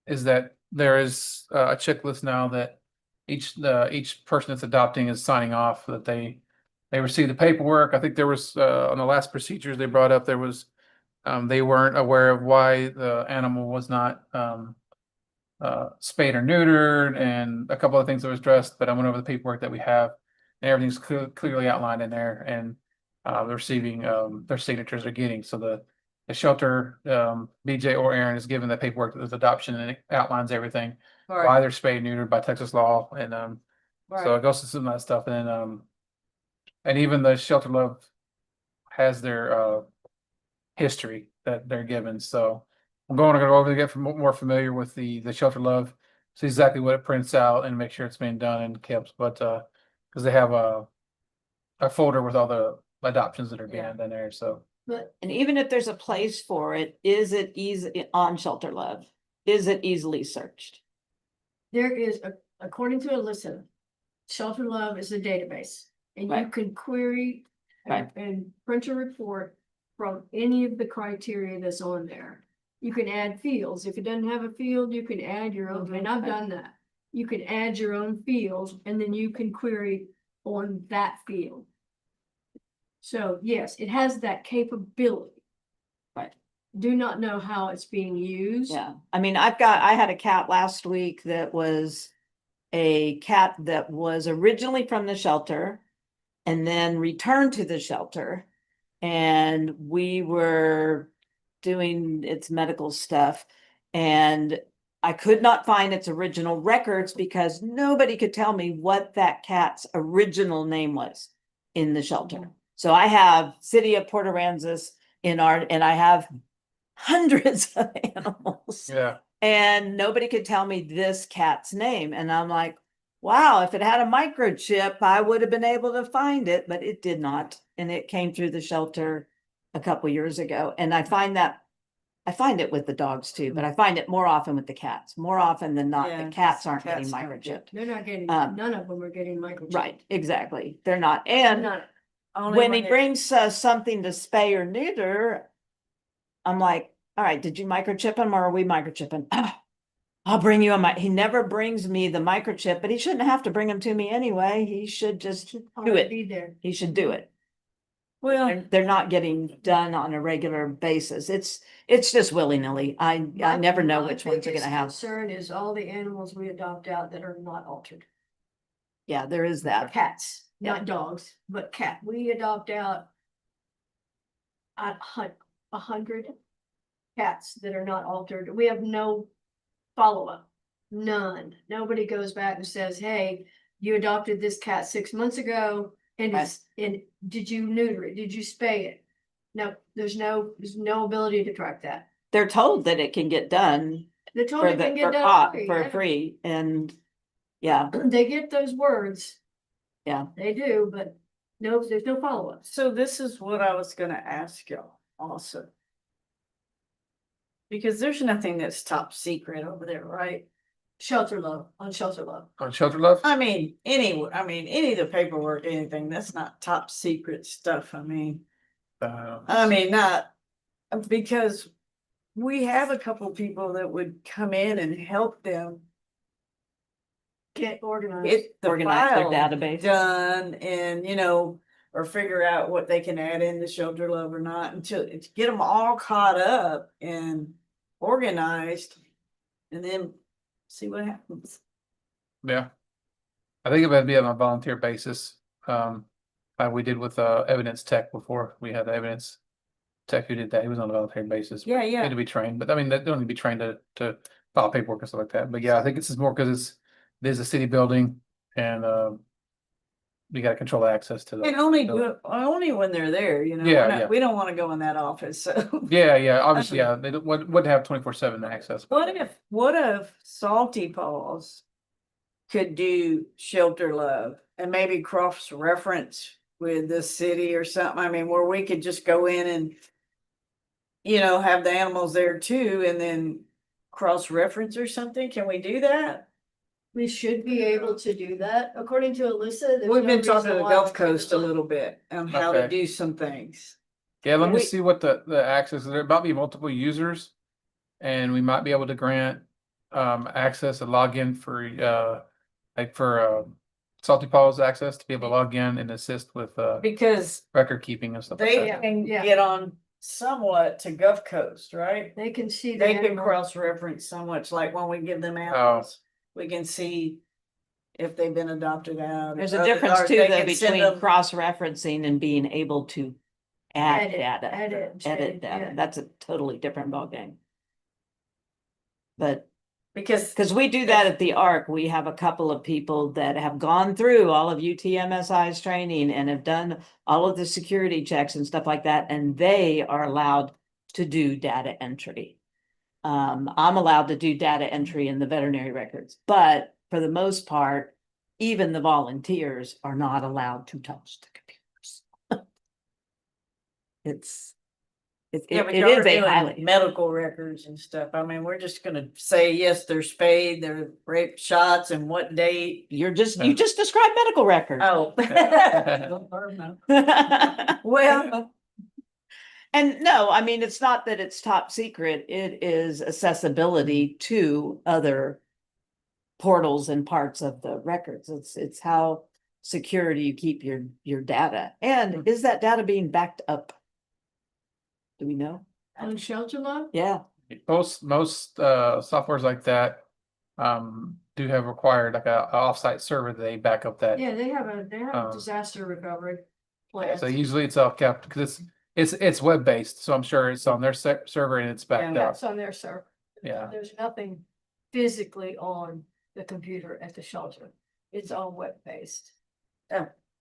Is that there is a checklist now that each person that's adopting is signing off that they receive the paperwork. I think there was on the last procedures they brought up, there was they weren't aware of why the animal was not spayed or neutered, and a couple of things that was addressed, but I went over the paperwork that we have and everything's clearly outlined in there, and they're receiving their signatures are getting, so the shelter, BJ or Aaron is given the paperwork with adoption and it outlines everything. Why Right, they're spayed and neutered by Texas law and, so right. it goes to some of that stuff and then, and even the Shelter Love has their, history that they're given, so. I'm going to go over to get more familiar with the Shelter Love, see exactly what it prints out and make sure it's being done and kept, but, cause they have a folder with all the adoptions that are being Yeah. done there, so. But And even if there's a place for it, is it easy on Shelter Love? Is it easily searched? there is, according to Alyssa, Shelter Love is a database. And you Right. can query Right. and print a report from any of the criteria that's on there. You can add fields. If it doesn't have a field, you can add your own, and I've done that. You can add your own fields and then you can query on that field. So yes, it has that capability. Right. Do not know how it's being used. Yeah, I mean, I had a cat last week that was a cat that was originally from the shelter and then returned to the shelter. And we were doing its medical stuff and I could not find its original records because nobody could tell me what that cat's original name was in the shelter. So I have City of Port Aransas and I have hundreds of animals. Yeah, And nobody could tell me this cat's name. And I'm like, wow, if it had a microchip, I would have been able to find it, but it did not. And it came through the shelter a couple years ago. And I find it with the dogs too, but I find it more often with the cats. More often than not, Yeah, the cats aren't getting cats don't microchipped. They're not getting, Um, none of them are getting microchipped. Right, exactly. They're not. And None. Only when he it- brings something to spay or neuter, I'm like, all right, did you microchip him or are we microchipping? I'll bring you he never brings me the microchip, but he shouldn't have to bring him to me anyway. He should just do Already it. Be there. He should do it. Well, They're not getting done on a regular basis. It's just willy-nilly. I never know My which ones are biggest gonna have. Concern is all the animals we adopt out that are not altered. Yeah, there is that. Cats, Yeah. not dogs, but cat. We adopt out 100 cats that are not altered. We have no follow-up. None. Nobody goes back and says, hey, you adopted this cat 6 months ago and did you neuter it? Did you spay it? No, there's no ability to track that. They're told that it can get done They told for you can the, get for done pot, free, for yeah. free and yeah, They get those words. Yeah. They do, but no, there's no follow-up. so this is what I was gonna ask y'all also. Because there's nothing that's top secret over there, right? Shelter Love, on Shelter Love. on Shelter Love, I mean, any of the paperwork, anything, that's not top secret stuff, I mean, not, because we have a couple people that would come in and help them Get organized. get the organize their file database. done and, or figure out what they can add in the Shelter Love or not until, to get them all caught up and organized and then see what happens. yeah. I think it would be on a volunteer basis, like we did with, evidence tech before, we had the evidence tech who did that, he was on a volunteer basis. Yeah, He yeah. had to be trained, but I mean, they don't need to be trained to file paperwork and stuff like that, but yeah, I think this is more because there's a city building and, we gotta control access to And the, only when they're there, Yeah, We're not- yeah. we don't wanna go in that office, so. yeah, obviously, yeah, they wouldn't have 24/7 access. What if Salty Paws could do Shelter Love and maybe cross-reference with the city or something? I mean, where we could just go in and have the animals there too and then cross-reference or something? Can we do that? We should be able to do that. According to Alyssa. there's We've no been talking reason to the why Gulf we couldn't Coast a do it. little bit on how to Okay. do some things. Yeah, let me We- see what the access, there might be multiple users. And we might be able to grant access, a login for like for Salty Paws access to be able to log in and assist with Because record keeping and stuff like they that. can Yeah. get on somewhat to Gulf Coast, right? They can see. the They can animal. cross-reference so much, like when we give them animals, we can see if they've been adopted out. There's or a difference or too, they though, can send between them- cross-referencing and being able to add Edit, data, edit, edit data. yeah. That's a totally different ballgame. But Because because we do that at the ARC, we have a couple of people that have gone through all of UTMSI's training and have done all of the security checks and stuff like that, and they are allowed to do data entry. I'm allowed to do data entry in the veterinary records, but for the most part, even the volunteers are not allowed to touch the computers. It's, yeah, but it y'all are is a doing highly, medical records and stuff. I mean, we're just gonna say, yes, they're spayed, they're rape shots and what date. you just described medical records. Oh. Well, And no, I mean, it's not that it's top secret, it is accessibility to other portals and parts of the records. It's how secure do you keep your data? And is that data being backed up? Do we know? On Shelter Log? Yeah, Most softwares like that do have required like a offsite server that they back up that. Yeah, they have a Um, disaster recovery Yeah, plan. so usually it's all kept because it's web based, so I'm sure it's on their server and it's backed Yeah, up. That's on their server. Yeah. There's nothing physically on the computer at the shelter. It's all web-based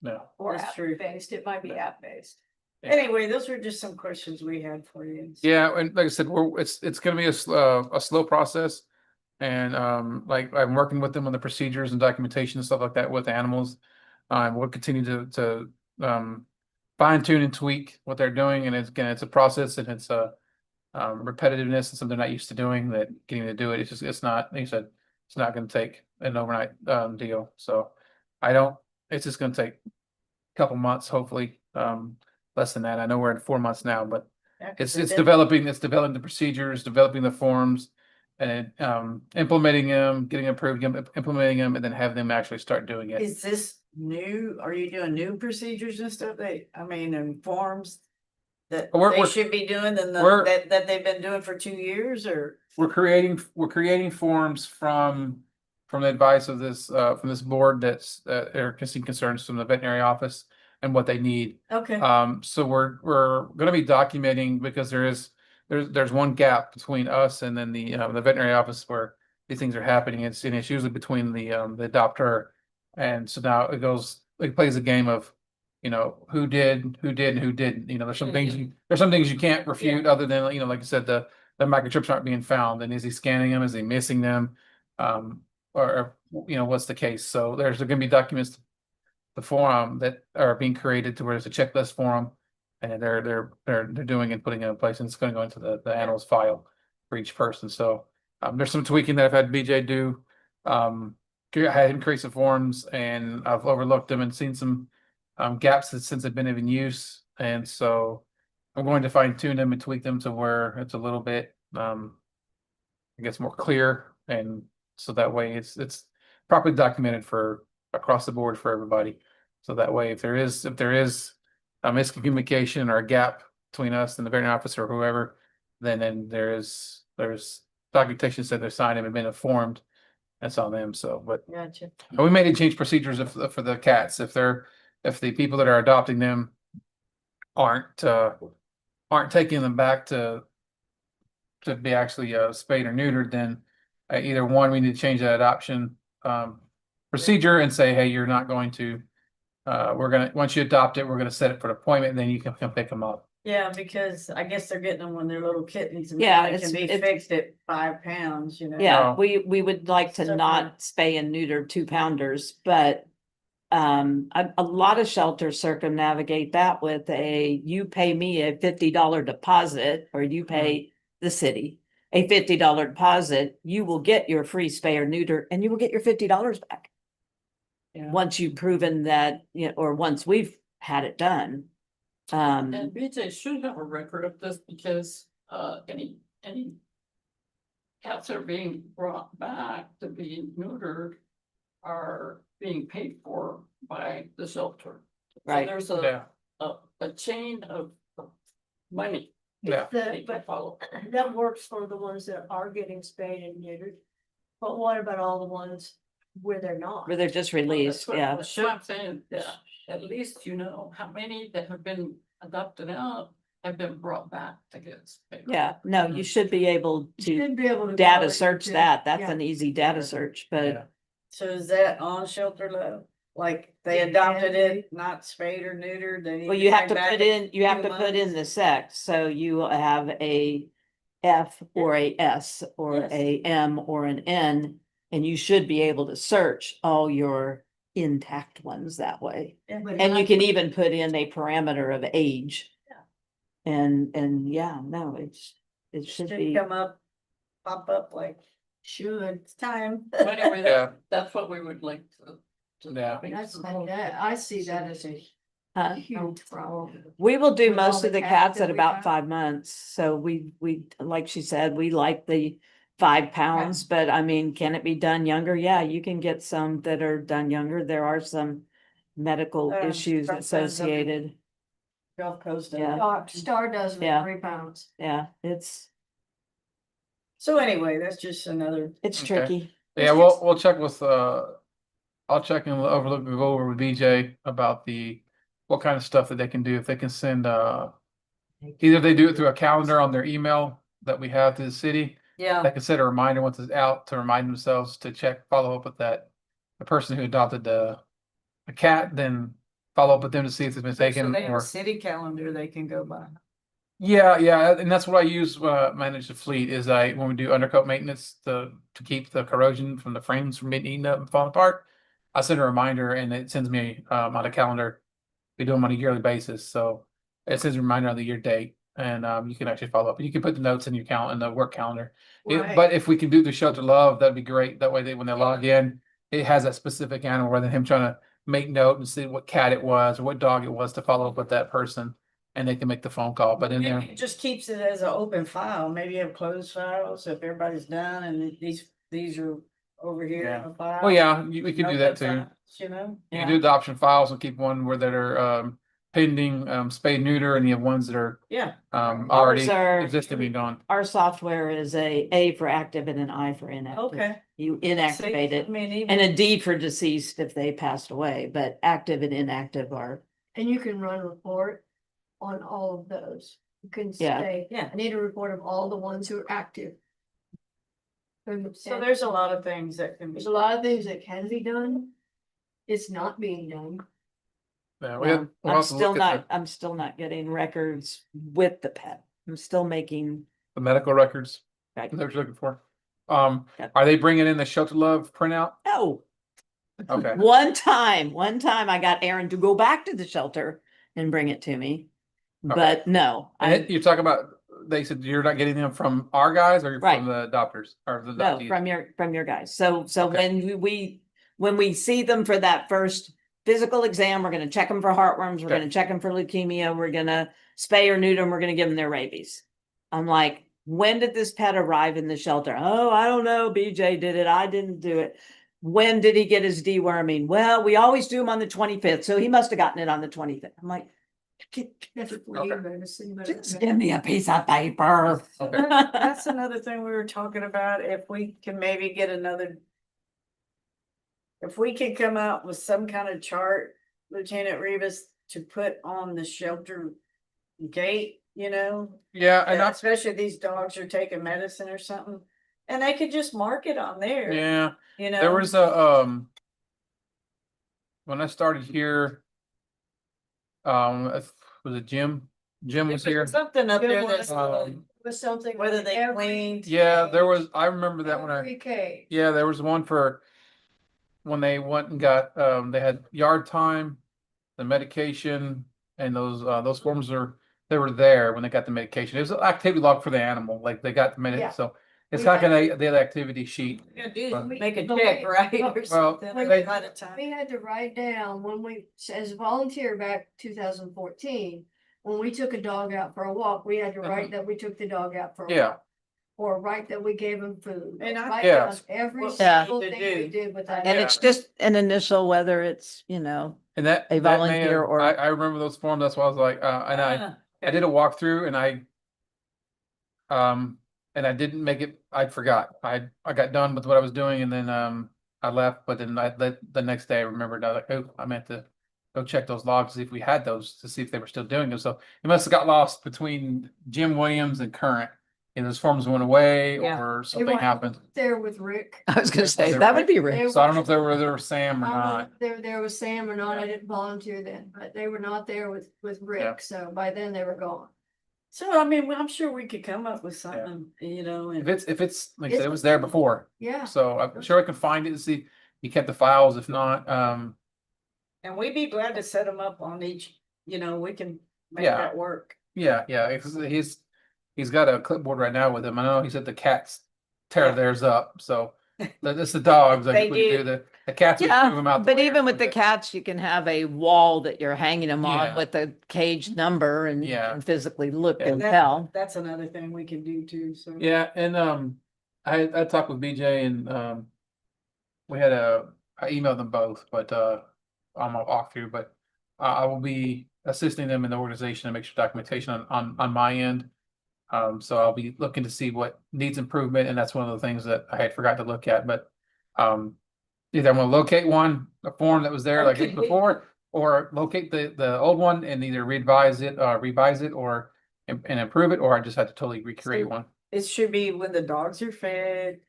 No. or That's true. app-based. It might be app-based. anyway, those were just some questions we had for you. Yeah, and like I said, it's gonna be a slow process. And like I'm working with them on the procedures and documentation and stuff like that with animals. We'll continue to fine tune and tweak what they're doing, and it's a process and it's a repetitiveness and something they're not used to doing. That getting to do it, it's not. Like you said, it's not going to take an overnight deal. So it's just going to take a couple months, hopefully. Less than that. I know we're in 4 months now, but Yeah, 'cause it's they've developing the procedures, developing the forms, and implementing them, getting approved, implementing them, and then have them actually start doing it. Is this new? Are you doing new procedures and stuff? And forms that We're- they we're- should be doing than we're- that they've been doing for 2 years or? We're creating forms from the advice of from this board that's are seeing concerns from the veterinary office and what they need. Okay. So we're gonna be documenting because there's one gap between us and then the veterinary office where these things are happening. It's usually between the adopter. And so now it plays a game of, who did, and who didn't. There's some things you can't refute other than, like I said, the microchips aren't being found. And is he scanning them? Is he missing them? Or what's the case? So there's gonna be documents, the forum that are being created to where there's a checklist for them. And they're doing and putting it in place, and it's gonna go into the animals file for each person. So there's some tweaking that I've had BJ do. I had him create some forms, and I've overlooked them and seen some gaps since they've been in use. And so I'm going to fine tune them and tweak them to where it's a little bit I guess more clear, and so that way it's properly documented for across the board for everybody. So that way, if there is a miscommunication or a gap between us and the veterinary officer or whoever, then there's documentation said they're signed and been informed. That's on them. So, but Gotcha. we may need to change procedures for the cats if the people that are adopting them aren't taking them back to be actually spayed or neutered. Then either one, we need to change that adoption procedure and say, hey, you're not going to. Once you adopt it, we're gonna set it for an appointment, and then you can come pick them up. Yeah, because I guess they're getting them when they're little kittens and Yeah, they can be it's- fixed at 5 pounds, yeah, No. we would like to Separate. not spay and neuter 2-pounders, but a lot of shelters circumnavigate that with you pay me a $50 deposit, or you pay the city a $50 deposit, you will get your free spay or neuter, and you will get your $50 back. Yeah. Once you've proven that, or once we've had it done. And BJ should have a record of this because any cats that are being brought back to be neutered are being paid for by the shelter. So Right. there's Yeah, a chain of money yeah. they can follow. That works for the ones that are getting spayed and neutered. But what about all the ones where they're not? Where they're just released, yeah. That's what I'm saying, yeah, at least how many that have been adopted out have been brought back to get spayed. Yeah, no, you should be able You to should be able to. data go search into- that. That's yeah. an easy data search, Yeah. but So is that on Shelter Love? Like they Yeah, adopted they- it, not spayed or neutered, they need. well, you have to bring back put a in, you have few to put in months? the sex, so you have a F or a S or Yes. a M or an N, and you should be able to search all your intact ones that way. Yeah. But And you I- can even put in a parameter of age. Yeah. And yeah, no, it should Should be, come up, pop up like, Should. it's time. But anyway, Yeah. that's what we would like to. Yeah. I see that as a huh? huge problem. We will do With all most the of the cats cats that at we about have. 5 months, so we, like she said, we like the 5 pounds, but I mean, can it be done younger? Yeah, you can get some that are done younger, there are some medical issues my friends up in- associated, Gulf Coast. Yeah. Star does it Yeah. at 3 pounds. yeah, it's So anyway, that's just another, it's Okay. tricky. Yeah, we'll check with, I'll check and overlook, go over with BJ about what kind of stuff that they can do, if they can send, either they do it through a calendar on their email that we have to the city. yeah, They can set a reminder once it's out to remind themselves to check, follow up with that. The person who adopted the cat, then follow up with them to see if it's been so taken they have a or. city calendar they can go by. Yeah, and that's what I use when I manage the fleet is when we do undercoat maintenance to keep the corrosion from the frames from getting eaten up and falling apart. I send a reminder and it sends me on a calendar. We do them on a yearly basis, so it sends a reminder on the year date, and you can actually follow up. You can put the notes in your in the work calendar. Right. But if we can do the Shelter Love, that'd be great. That way, when they log in, it has that specific animal rather than him trying to make note and see what cat it was or what dog it was to follow up with that person, and they can make the phone call. But in there, It just keeps it as an open file, maybe you have closed files, if everybody's done and these are over here in Yeah. a file. oh yeah, we can do that too. Open files, You know? You can do adoption files and keep one where that are pending, spay neuter, and you have ones that are Yeah, already are- existing and gone. Our software is a for active and an I for inactive. okay. You See, inactivate I it, mean, even. and a D for deceased if they passed away, but active and inactive are, And you can run a report on all of those. You can Yeah. say, Yeah. I need a report of all the ones who are active. So there's a lot of things that can be. There's a lot of things that can be done. It's not being done. Yeah, I'm also still look at not, I'm still not getting records with the pet. I'm still making, the medical records. Right. Is that what you're looking for? Yep. Are they bringing in the Shelter Love printout? no. Okay. One time I got Aaron to go back to the shelter and bring it to me. But no, And you're talking about, they said you're not getting them from our guys or Right. from the adopters or the no, adoptees? from your guys. So Okay. when we see them for that first physical exam, we're gonna check them for heartworms, we're Okay. gonna check them for leukemia, we're gonna spay or neuter them, we're gonna give them their rabies. I'm like, when did this pet arrive in the shelter? Oh, I don't know, BJ did it, I didn't do it. When did he get his deworming? Well, we always do them on the 25th, so he must have gotten it on the 25th. I'm like, just give me a piece of paper. Okay. That's another thing we were talking about, if we can maybe get another. If we could come out with some kind of chart, Lieutenant Rivas, to put on the shelter gate, you know? Yeah, and I, Especially these dogs are taking medicine or something, and they could just mark it on there, yeah, you know? there was when I started here, was it Jim? Jim was here. Something up there Good that's, Um, Was something. whether on they every- cleaned. Yeah, there was, I remember that when Every cage. yeah, there was one for when they went and got, they had yard time, the medication, and those forms they were there when they got the medication. It was an activity log for the animal, like they got the Yeah. medication, so it's We not had- gonna, the activity sheet. Yeah, dude, But- make a The check, way- right, or Well, something, they- ahead of time. We had to write down when we, as a volunteer back 2014, when we took a dog out for a walk, we had to write that we took the dog out for a Yeah. walk. Or write that we gave him food. And I- Write Yeah. down every What we Yeah. single need to thing we do. did with that. And Yeah. it's just an initial, whether it's, you know, And that A that may volunteer have- or- I remember those forms, that's why I was like, and I did a walkthrough and I didn't make it, I forgot. I got done with what I was doing and then I left, but then the next day I remembered, I was like, oh, I meant to go check those logs, see if we had those, to see if they were still doing them. So it must have got lost between Jim Williams and Current. And those forms went away Yeah. or They something weren't happened. There with Rick. I was gonna say, They're that would be They rich. So I don't know if there was Sam or I don't know not. if there was Sam or not, I didn't volunteer then, but they were not there with Yeah. Rick, so by then they were gone. So I mean, I'm sure we could come up with something, you know, If and it's, like I said, it was there before. Yeah, So I'm sure I can find it and see. He kept the files. If not, we'd be glad to set them up on each, you know, we can make Yeah. that work. yeah, he's got a clipboard right now with him. I know he said the cats tear theirs up. So that's the dogs. I They think we do. do the cats. We move them Yeah, out the but way or even with the something. cats, you can have a wall that you're hanging them on Yeah. with the cage number and you Yeah. can physically look Yeah. and That- tell. That's another thing we can do too, so. Yeah, and I talked with BJ and I emailed them both, but on my walkthrough, but I will be assisting them in the organization and make sure documentation on my end. So I'll be looking to see what needs improvement, and that's one of the things that I had forgot to look at, but either I'm gonna locate a form that was there like Okay. before, or locate the old one and either revise it or and improve it, or I just had to totally recreate So- one. It should be when the dogs are fed,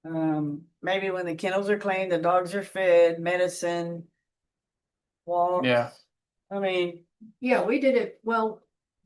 maybe when the kennels are cleaned, the dogs are fed, medicine. Walks. Yeah. I mean, yeah, we did it, well,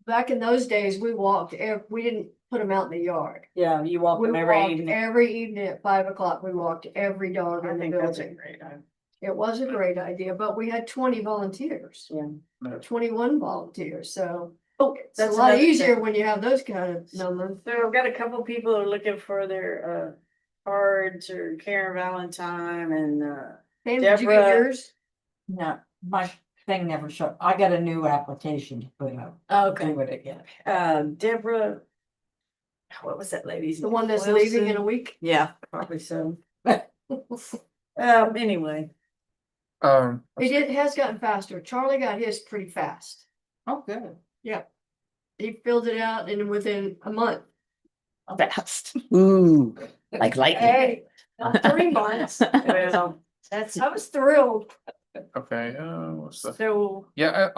back in those days, we walked, we didn't put them out in the yard. yeah, you walk We them every walked evening. every evening at 5 o'clock, we walked every dog I in the think that's a building. great idea. It was a great idea, but we had 20 volunteers, Yeah. 21 volunteers, so. Oh, it's a That's lot another easier thing. when you have those kind of numbers. So I've got a couple people who are looking for their cards or Karen Valentine and Pam, did you get Deborah. yours? No, my thing never showed. I got a new application to put up. okay. Do it again. Deborah. What was that lady's? The name? one that's leaving in Wilson? a week? Yeah, probably so. Anyway, It has gotten faster. Charlie got his pretty fast. Oh, good. He filled it out and within a month. Fast. Ooh, like lightning. Hey, not 3 months. well, I was thrilled. Okay, what's the? so Yeah,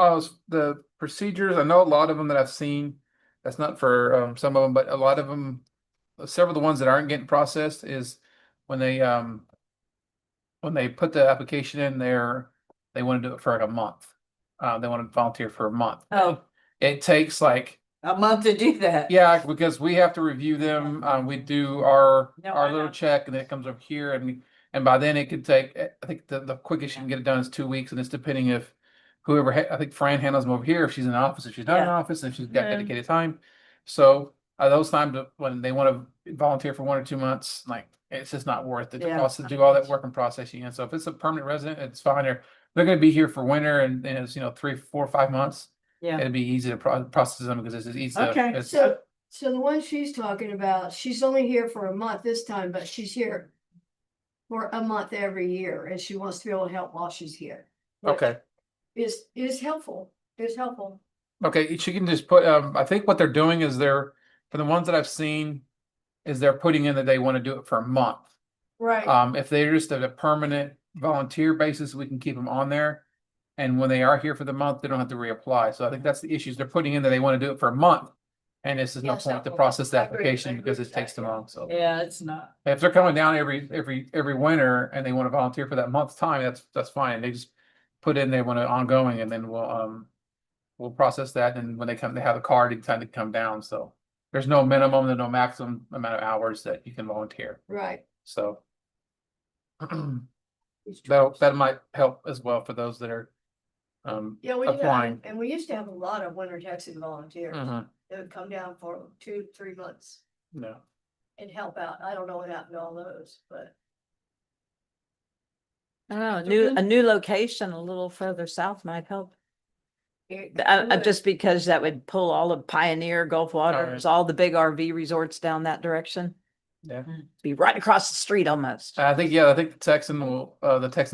the procedures, I know a lot of them that I've seen, that's not for some of them, but a lot of them, several of the ones that aren't getting processed is when they put the application in there, they want to do it for like a month. They want to volunteer for a month. Oh. It takes like, a month to do that. yeah, because we have to review them, we do our No, I little know. check and then it comes up here and by then it could take, I think the quickest you can get it done is 2 weeks and it's depending if whoever, I think Fran handles them over here, if she's in the office, if she's not in the Yeah. office, and she's got Yeah. dedicated time. So those times when they want to volunteer for 1 or 2 months, like it's just not worth it to Yeah. process, do all that work and processing. And so if it's a permanent resident, it's fine. They're going to be here for winter and it's 3, 4, 5 months. Yeah. It'd be easy to process them because it's just easy. Okay. It's- So the one she's talking about, she's only here for a month this time, but she's here for a month every year and she wants to be able to help while she's here. which Okay. Is helpful, is helpful. Okay, she can just put, I think what they're doing is for the ones that I've seen, is they're putting in that they want to do it for a month. Right. If they're just at a permanent volunteer basis, we can keep them on there. And when they are here for the month, they don't have to reapply. So I think that's the issues. They're putting in that they want to do it for a month. And this is no Yes, point to I process the agree. I application agree because with it takes that, too yeah. long. So Yeah, it's not. if they're coming down every winter and they want to volunteer for that month's time, that's fine. They just put in they want it ongoing and then we'll process that. And when they come, they have a card, it's time to come down. So there's no minimum, there's no maximum amount of hours that you can volunteer. Right. So that might help as well for those that are Yeah, we applying. and we used to have a lot of winter Texas volunteers. Mhm. They would come down for 2, 3 months No. and help out. I don't know what happened to all those, but. I don't know, a new location a little further south might help. it I would. just because that would pull all of Pioneer, Gulf Waters, all the big RV resorts down that direction. Yeah. Be right across the street almost. I think the Texans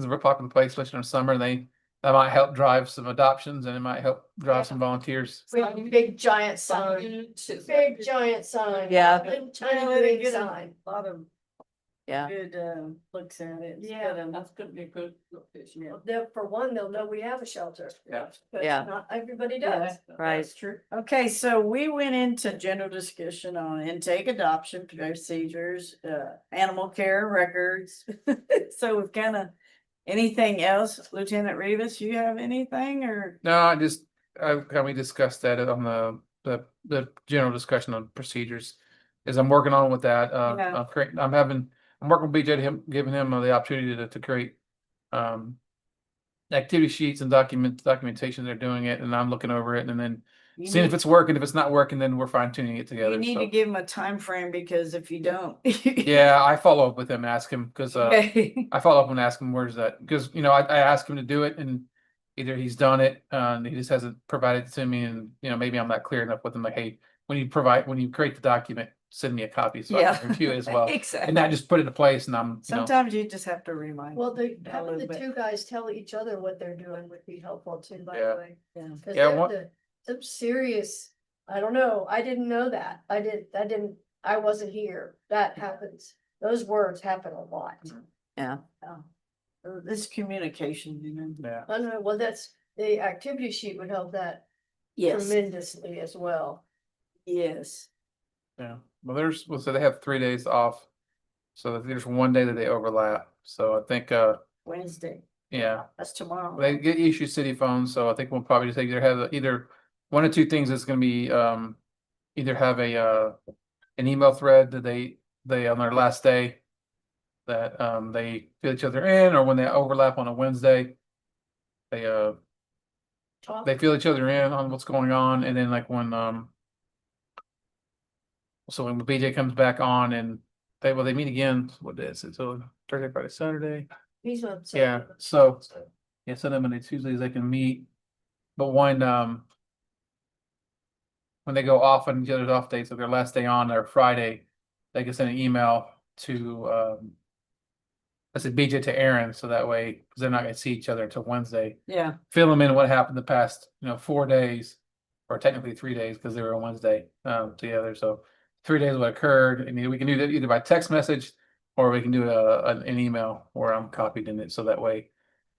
were a popular place, especially in summer. That might help drive some adoptions and it might help drive some volunteers. We have a big giant sign, big giant sign. Yeah. Little Yeah, tiny they green get 'em. sign. A lot of Yeah. good, looks at it. It's Yeah. good, and That's gonna be a good location. Yeah. For one, they'll know we have a shelter. Yeah. 'Cause Yeah. Not everybody Yeah, does. Right. that's true. Okay, so we went into general discussion on intake adoption procedures, animal care records. So we've kind of, anything else, Lieutenant Rivas, you have anything or? No, I just, we discussed that on the general discussion on procedures. Is I'm working on with that, Yeah. I'm working with BJ to giving him the opportunity to create, activity sheets and documentation. They're doing it and I'm looking over it and then You seeing if need- it's working. If it's not working, then we're fine tuning it You together. need so. to give him a time frame because if you don't. Yeah, I follow up with him, ask him, because Okay. I follow up and ask him where's that, because I asked him to do it and either he's done it, and he just hasn't provided it to me, and maybe I'm not clear enough with him, like, hey, when you create the document, send me a copy so I Yeah. can review it as well. Exactly. And not just put it in place and I'm, Sometimes you just have to remind. Well, A having little the bit. two guys tell each other what they're doing would be helpful too, by Yeah. the way. Yeah. Cause Yeah, they're what- some serious, I don't know, I didn't know that. I wasn't here. That happens. Those words happen a lot. Yeah. This communication, yeah. I know, well, the activity sheet would help that Yes, tremendously as well. yes. Yeah, so they have 3 days off, so there's one day that they overlap, so I think, Wednesday, yeah. that's tomorrow. They get issued city phones, so I think we'll probably just either one or two things that's gonna be, either have an email thread that they on their last day that, they fill each other in, or when they overlap on a Wednesday, they Talk. they fill each other in on what's going on, and then like when, so when BJ comes back on and they meet again, what day is it? So Thursday, Friday, Saturday. He's on. Yeah, so yeah, Sunday, Monday, Tuesdays they can meet. But when they go off on each other's off days, so their last day on their Friday, they can send an email to let's say BJ to Aaron, so that way, because they're not gonna see each other until Wednesday. Yeah, Fill them in what happened the past, 4 days, or technically 3 days, because they were on Wednesday together. So 3 days what occurred. I mean, we can do that either by text message or we can do an email where I'm copied in it. So that way,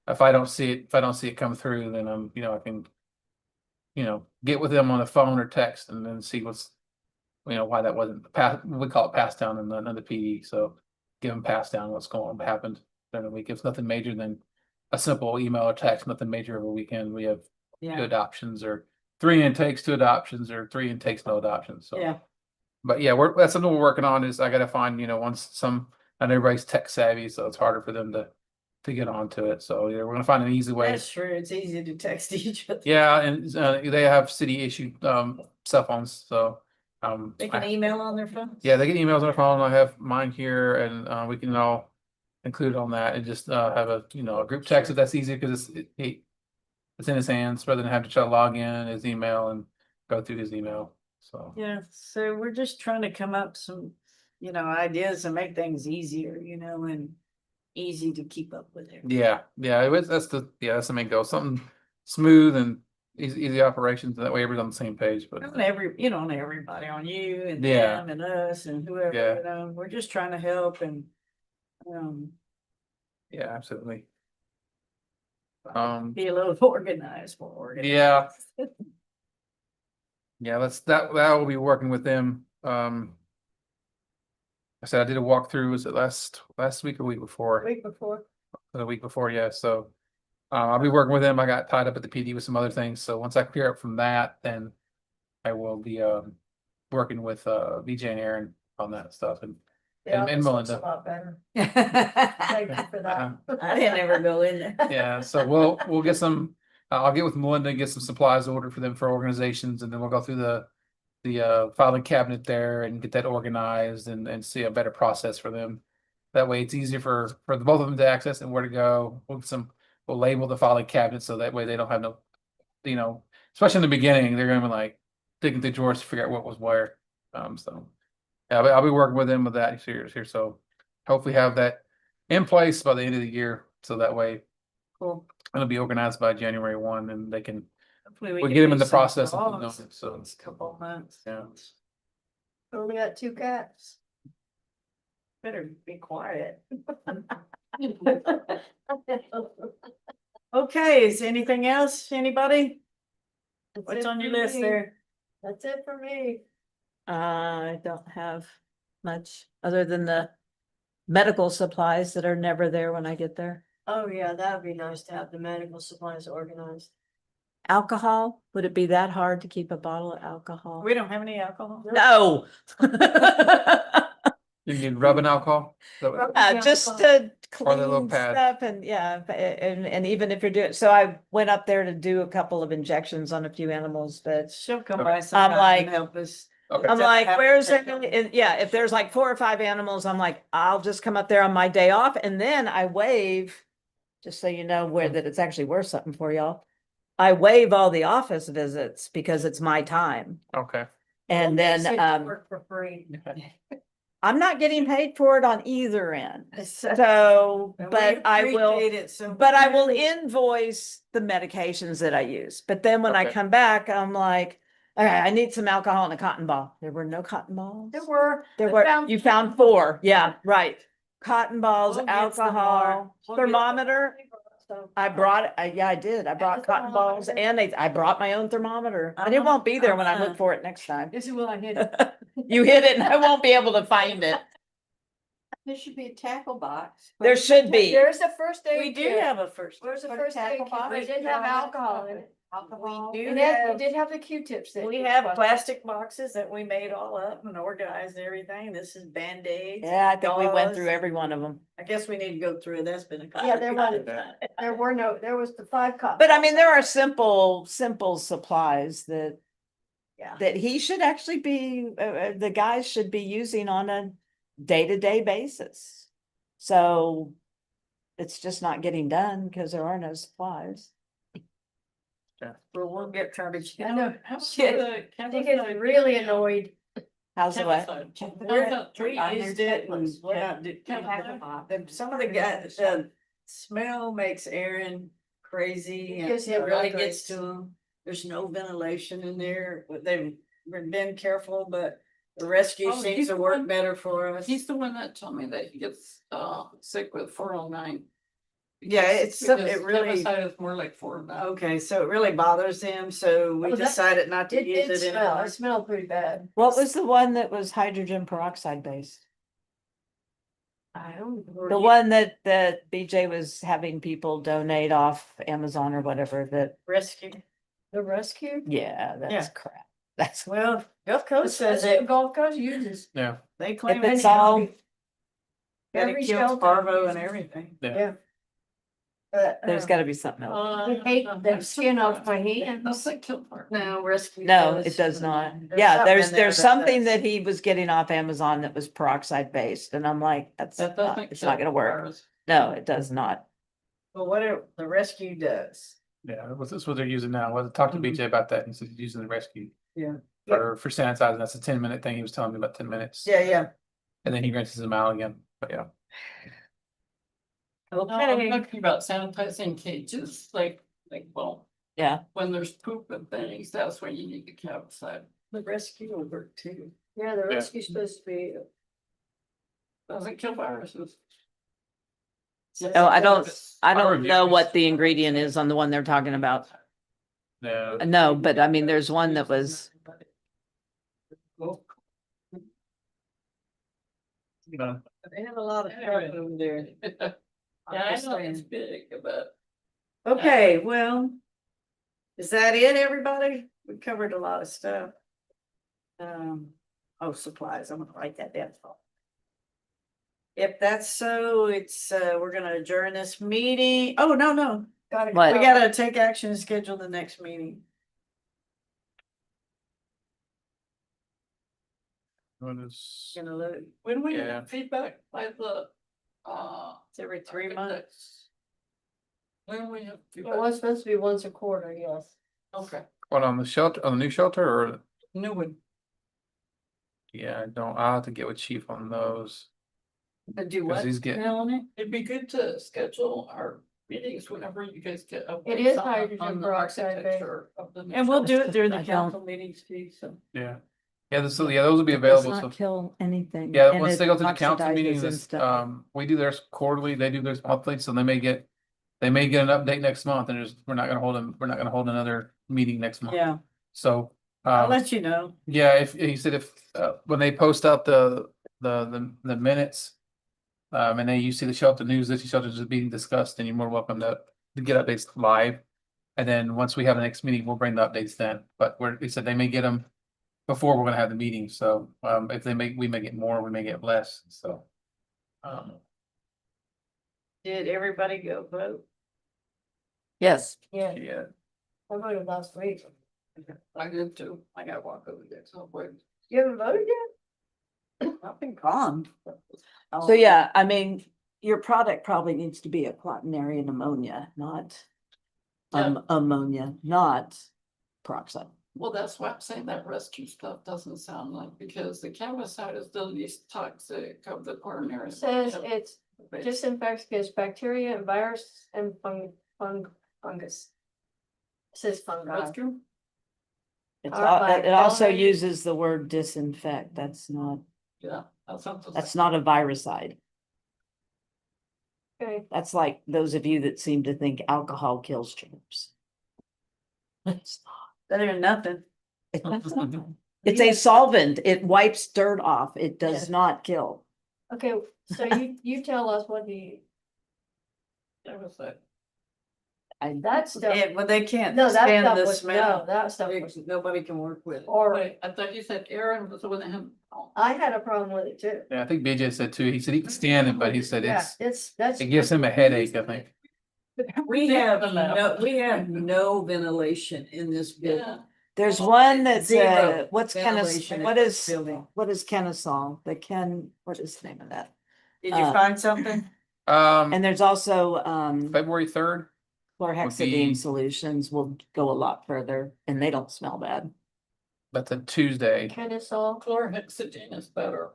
if I don't see it come through, then I can, get with them on the phone or text and then see why that wasn't passed. We call it pass down in the PD. So give them pass down happened during the week. It's nothing major than a simple email or text, nothing major of a weekend. We have 2 yeah, adoptions or 3 intakes, 2 adoptions, or 3 intakes, no adoptions. So, yeah. but yeah, that's something we're working on. Is I got to find, not everybody's tech savvy, so it's harder for them to get onto it. So yeah, we're gonna find an easy way. That's true. It's easy to text each other. Yeah, and they have city issued cell phones, so They can email on their phones? yeah, they get emails on their phone. I have mine here, and we can all include on that and just have a group text if that's easier because it's in his hands rather than have to try to log in his email and go through his email. So Yeah, so we're just trying to come up some, ideas and make things easier, and easy to keep up with it. yeah, that's the main goal. Something smooth and easy operations. That way everybody's on the same page. But On everybody, on you and Yeah. them and us and whoever, Yeah. we're just trying to help and, yeah, absolutely. be a little organized, more organized. Yeah. Yeah, that will be working with them. I said I did a walkthrough. Was it last week or week before? Week before. The week before, yeah. So I'll be working with them. I got tied up at the PD with some other things. So once I clear up from that, then I will be working with BJ and Aaron on that stuff. And Yeah, And this looks a Melinda. lot better. Thank you for that. I didn't ever go in there. yeah, so we'll get some. I'll get with Melinda and get some supplies ordered for them for organizations, and then we'll go through the filing cabinet there and get that organized and see a better process for them. That way, it's easier for the both of them to access and where to go. We'll label the filing cabinet so that way they don't have no, especially in the beginning, they're gonna be like digging through drawers to figure out what was where. So yeah, I'll be working with them with that here. So hopefully have that in place by the end of the year, so that way Cool. it'll be organized by January 1, and they can. Hopefully We'll can get 'em do in the some process of dogs doing it, so- in this couple of months. Yeah. Only got 2 cats. Better be quiet. Okay, is anything else, anybody? That's What's it on your for list me. there? That's it for me. I don't have much other than the medical supplies that are never there when I get there. Oh, yeah, that would be nice to have the medical supplies organized. Alcohol, would it be that hard to keep a bottle of alcohol? We don't have any alcohol? No. You need rubbing alcohol? Is that what- Yeah, Just alcohol. to Or the little clean pad. stuff and yeah, and even if you're doing, so I went up there to do a couple of injections on a few animals, but She'll come Okay. by sometime like- and help us. Okay. I'm Just like, have to where's check it? on And yeah, if there's like 4 or 5 animals, I'm like, I'll just come up there on my day off and then I waive. Just so you know where that it's actually worth something for y'all. I waive all the office visits because it's my time. Okay. And They then said to um work for free. I'm not getting paid for it on either end. So- So, And we but I will. appreciate it so But I much. will invoice the medications that I use. But then when I Okay. come back, I'm like, all right, I need some alcohol and a cotton ball. There were no cotton balls. There were. There I were, found- you found 4. Yeah, right. Cotton balls, We'll get some more. alcohol, We'll get some thermometer. So, I brought, yeah, I did. I brought the cotton balls thermometer. and I brought my own thermometer. And it Uh-huh, won't be there when I uh-huh. look for it next time. This is what I hit. You hit it and I won't be able to find it. There should be a tackle box. There should be. There's a first aid. We do kit. have a first. Where's the Put a first aid tackle kit? box. We did have alcohol in it. Alcohol. We do It had- it have, did have the Q-tips. that we you have requested. plastic boxes that we made all up and organized and everything. This is Band-Aids. Yeah, I think we went through gauze. every one of them. I guess we need to go through. That's been a couple. Yeah, there was, Yeah. there was the 5 cups. But I mean, there are simple supplies that Yeah. that he should actually be, the guys should be using on a day-to-day basis. So it's just not getting done because there are no supplies. Well, we'll get trying to. I know. How's Shit. the I think it's really annoyed. How's the what? We're not, we used it and we're not, Tackle box. some of the guys, the smell makes Aaron crazy and Gives it him really migraines. gets to him. There's no ventilation in there, but they've been careful, but the rescue Oh, seems he's to the work one- better for us. He's the one that told me that he gets sick with 409. Yeah, it's some- it Because really- Herbicide is more like 409. Okay, so it really bothers him, so we Oh, that- decided not to It use did it smell, anymore. it smelled pretty bad. What was the one that was hydrogen peroxide based? I don't. The one that BJ was having people donate off Amazon or whatever that, Rescue, The rescue? yeah, Yeah. that's crap. That's, well, Gulf Coast says That's what it, Gulf Coast uses. Yeah. they claim if it's it, all, that Every it kills shelter parvo uses and it. everything. But, there's gotta be something else. I hate the skin off my hands. That's like kill part. No, rescue. No, it does not. Yeah, there's something that he was getting off Amazon that was peroxide based and I'm like, That not- doesn't it's not kill gonna work. virus. No, it does not. Well, what the rescue does. Yeah, that's what they're using now. Well, I talked to Mhm. BJ about that. He said he's using the rescue. Yeah. For sanitizing. That's a 10-minute thing. He was telling me about 10 minutes. Yeah. And then he rinses them out again. But yeah. No, I'm talking about sanitizing cages, well, Yeah, when there's poop and things, that's when you need to keep outside. The rescue will work too. Yeah, the Yeah. rescue's supposed to be. Doesn't kill viruses. oh, I don't I know review what this. the ingredient is on the one they're talking about. No. No, but I mean, there's one that was, No. They have a lot of stuff Anyway. over there. Yeah, I know it's big, but Okay, well. Is that it, everybody? We covered a lot of stuff. Oh, supplies, I'm gonna write that down. If that's so, it's, we're gonna adjourn this meeting. Oh, no. Gotta What? We gotta take action and schedule the next meeting. What is- Gonna look, when we Yeah. get feedback by the, it's every 3 months. when we have It feedback, was supposed to be once a quarter, yes. okay, What, on the shelter, on the new shelter or? new one. Yeah, I'll have to get with Chief on those. Do Cause what? he's getting, Melanie? It'd be good to schedule our meetings whenever you guys get. It is updates on- hydrogen on the peroxide based. architecture of the new And we'll do it during the I don't- council meetings too, so. yeah. Yeah, so yeah, those will be It does available, so. not kill anything. Yeah, and once it they go to the council meeting, oxidizes and this, stuff. we do theirs quarterly, they do theirs monthly, so they may get an update next month, and just, we're not gonna hold another meeting next month. Yeah, So, I'll let you know. yeah, if, he said if, when they post out the minutes, and then you see the shelter news, that the shelters is being discussed, then you're more welcome to get updates live. And then once we have the next meeting, we'll bring the updates then, but they said they may get them before we're gonna have the meeting, so, if we may get more, we may get less, so. Did everybody go vote? Yes. Yeah, Yeah, I voted last week. I did too. I gotta walk over there, so wait. You haven't voted yet? I've been gone. So yeah, I mean, your product probably needs to be a quaternary pneumonia, not ammonia, not peroxide. Well, that's why I'm saying that rescue stuff doesn't sound like, because the chemicide is the least toxic of the coronary. It says it's disinfects against bacteria and virus and fungus. It says fungi. Rescue? It also Alright. uses the word disinfect. That's not Yeah, that's something. a viruside. Okay, That's like those of you that seem to think alcohol kills germs. It's Better than nothing. not. It's a solvent. It wipes dirt off. It Yeah. does not kill. okay, so you tell us what That was it. that stuff, Yeah, but they can't no, that stand stuff the was, smell. no, that stuff was, Nobody can work with it. or Wait, I thought you said Aaron was the one that had. Oh, I had a problem with it too. yeah, I think BJ said too, he said he can stand it, but he said Yeah, that's. it gives him a headache, I think. We have no ventilation in this building. yeah. There's Well, one that's zero what's ventilation in what this is building. Kennesaw? What is the name of that? Did you find something? And there's also February 3rd, chlorhexidine be- solutions will go a lot further and they don't smell bad. that's a Tuesday. Kennesaw, Chlorhexidine is better.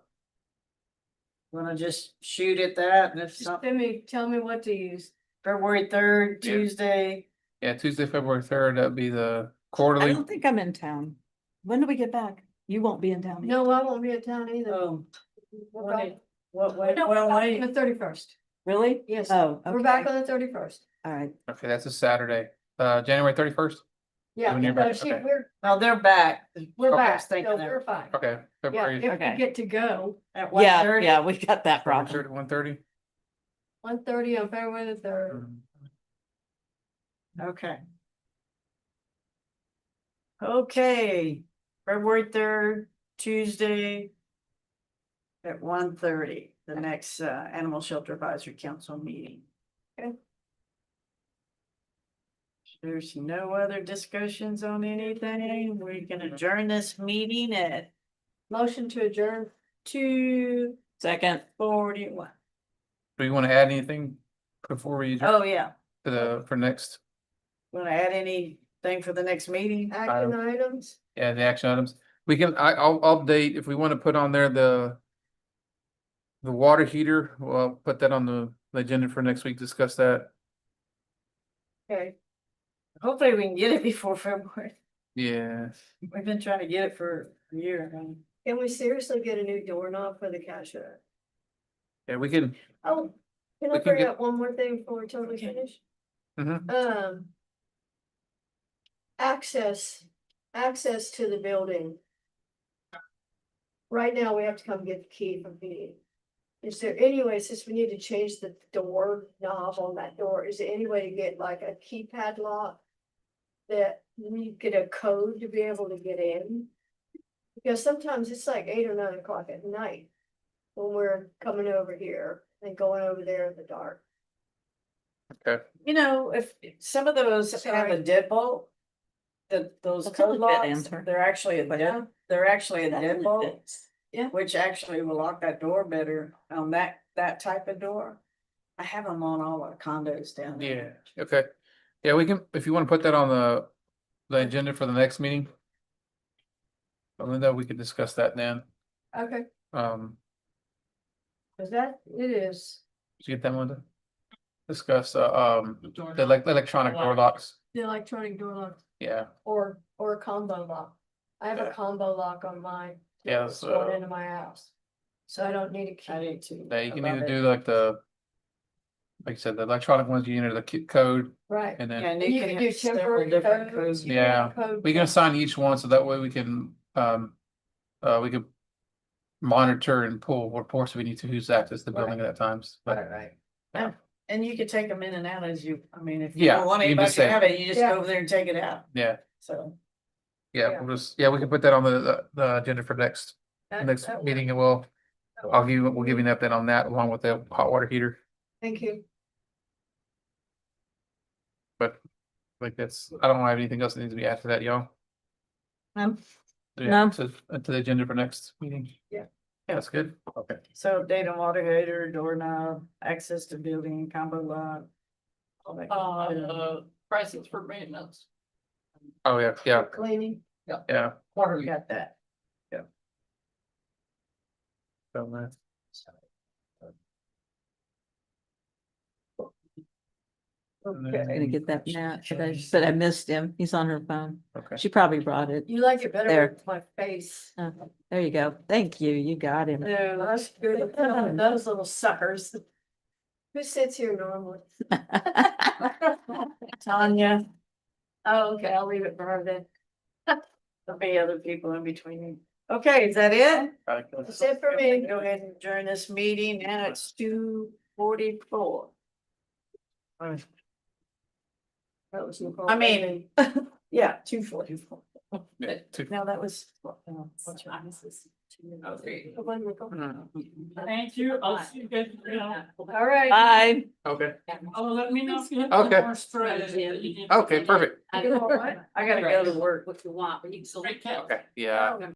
Wanna just shoot at that and if just something, tell me what to use. February 3rd, Yeah. Tuesday. Yeah, Tuesday, February 3rd, that'd be the I quarterly. don't think I'm in town. When do we get back? You won't be in town. either. No, I won't be in town either. Oh, We're back- what, No, we're back on the 31st. Really? Yes, Oh, we're back okay. on the 31st. All right. Okay, that's a Saturday, January 31st. Yeah, When you're no, back, okay. no, they're back. we're Okay. back, Thinking so that. we're fine. Okay, Yeah, February. if Okay. we get to go, At Yeah, 1:30? yeah, we got that problem. 1:30. 1:30 on February the 3rd. Okay. Okay, February 3rd, Tuesday. At 1:30, the next Animal Shelter Advisory Council meeting. Okay. There's no other discussions on anything. We can adjourn this meeting at Motion to adjourn. 2 2:41. Do you want to add anything before we adjourn Oh, yeah. for next? Want to add anything for the next meeting? Action items. Yeah, the action items. We can, I'll update if we want to put on there the water heater. Well, I'll put that on the agenda for next week, discuss that. Okay, Hopefully we can get it before February. Yeah, We've been trying to get it for a year. can we seriously get a new doorknob for the cash shack? yeah, we can, Oh, can We I can bring get- up one more thing before we totally Okay. finish? Mhm. Access to the building. Right now, we have to come get the key from Pete. Is there any way, since we need to change the door knob on that door, is there any way to get like a keypad lock? That we get a code to be able to get in? Because sometimes it's like 8 or 9 o'clock at night. When we're coming over here and going over there in the dark. okay. You know, if some of those have Sorry. a deadbolt. Those That's a code good locks, answer. they're actually a deadbolt, Yeah. which actually will lock that door better on that type of door. I have them on all our condos down there. Yeah, okay. Yeah, we can, if you want to put that on the agenda for the next meeting. Linda, we could discuss that then. Okay, cause it is Did you get that, Linda? Discuss, the door electronic door locks. the electronic door lock Yeah, or a combo lock. I have a Yeah. combo lock on mine. Yeah, It's going so into my house. So I don't need a I key. do too. yeah, you can Love either it. do like like you said, the electronic ones, you enter the code Right. and Yeah, then, and You can do have several temporary different codes. codes. Yeah, Code we can codes. assign each one so that way we can, we can monitor and pull reports if we need to, who's access the building at that times. But Right, right. And you can take them in and out as you, I mean, if you Yeah, don't want you can anybody just to say- have it, you just Yeah. go over there and take it out, yeah, so. yeah, Yeah. we can put that on the agenda for next That meeting, and works. we'll give you an update on that along with the hot water heater. Thank you. But like I don't have anything else that needs to be added to that, y'all. No. Yeah, No. to the agenda for next meeting. Yeah. That's good. Okay. So data water heater, doorknob, access to building, combo lock. all that kind of stuff. Prices for maintenance. Oh, yeah, yeah, Cleaning. yeah. Water, we got that. So, and I'm then- gonna get that map, but I missed him. He's on her phone. Okay. She probably brought it. You like it better There. with my face. There you go. Thank you. You got him. Yeah, that's good. Those little suckers. Who sits here normally? Tanya, Oh, okay, I'll leave it for her then. there'll be other people in between you. Okay, is that it? That's it for me. Go ahead and adjourn this meeting. Now it's 2:44. That was Nicole. I mean, yeah, 2:44. Yeah, No, that was. what's your- The one Nicole. Thank you, I'll see you guys. All right. Bye. Okay, Oh, let me know if you have Okay. more strategy that you need. okay, perfect. I gotta go to work. What you want, but you can still. Okay, yeah.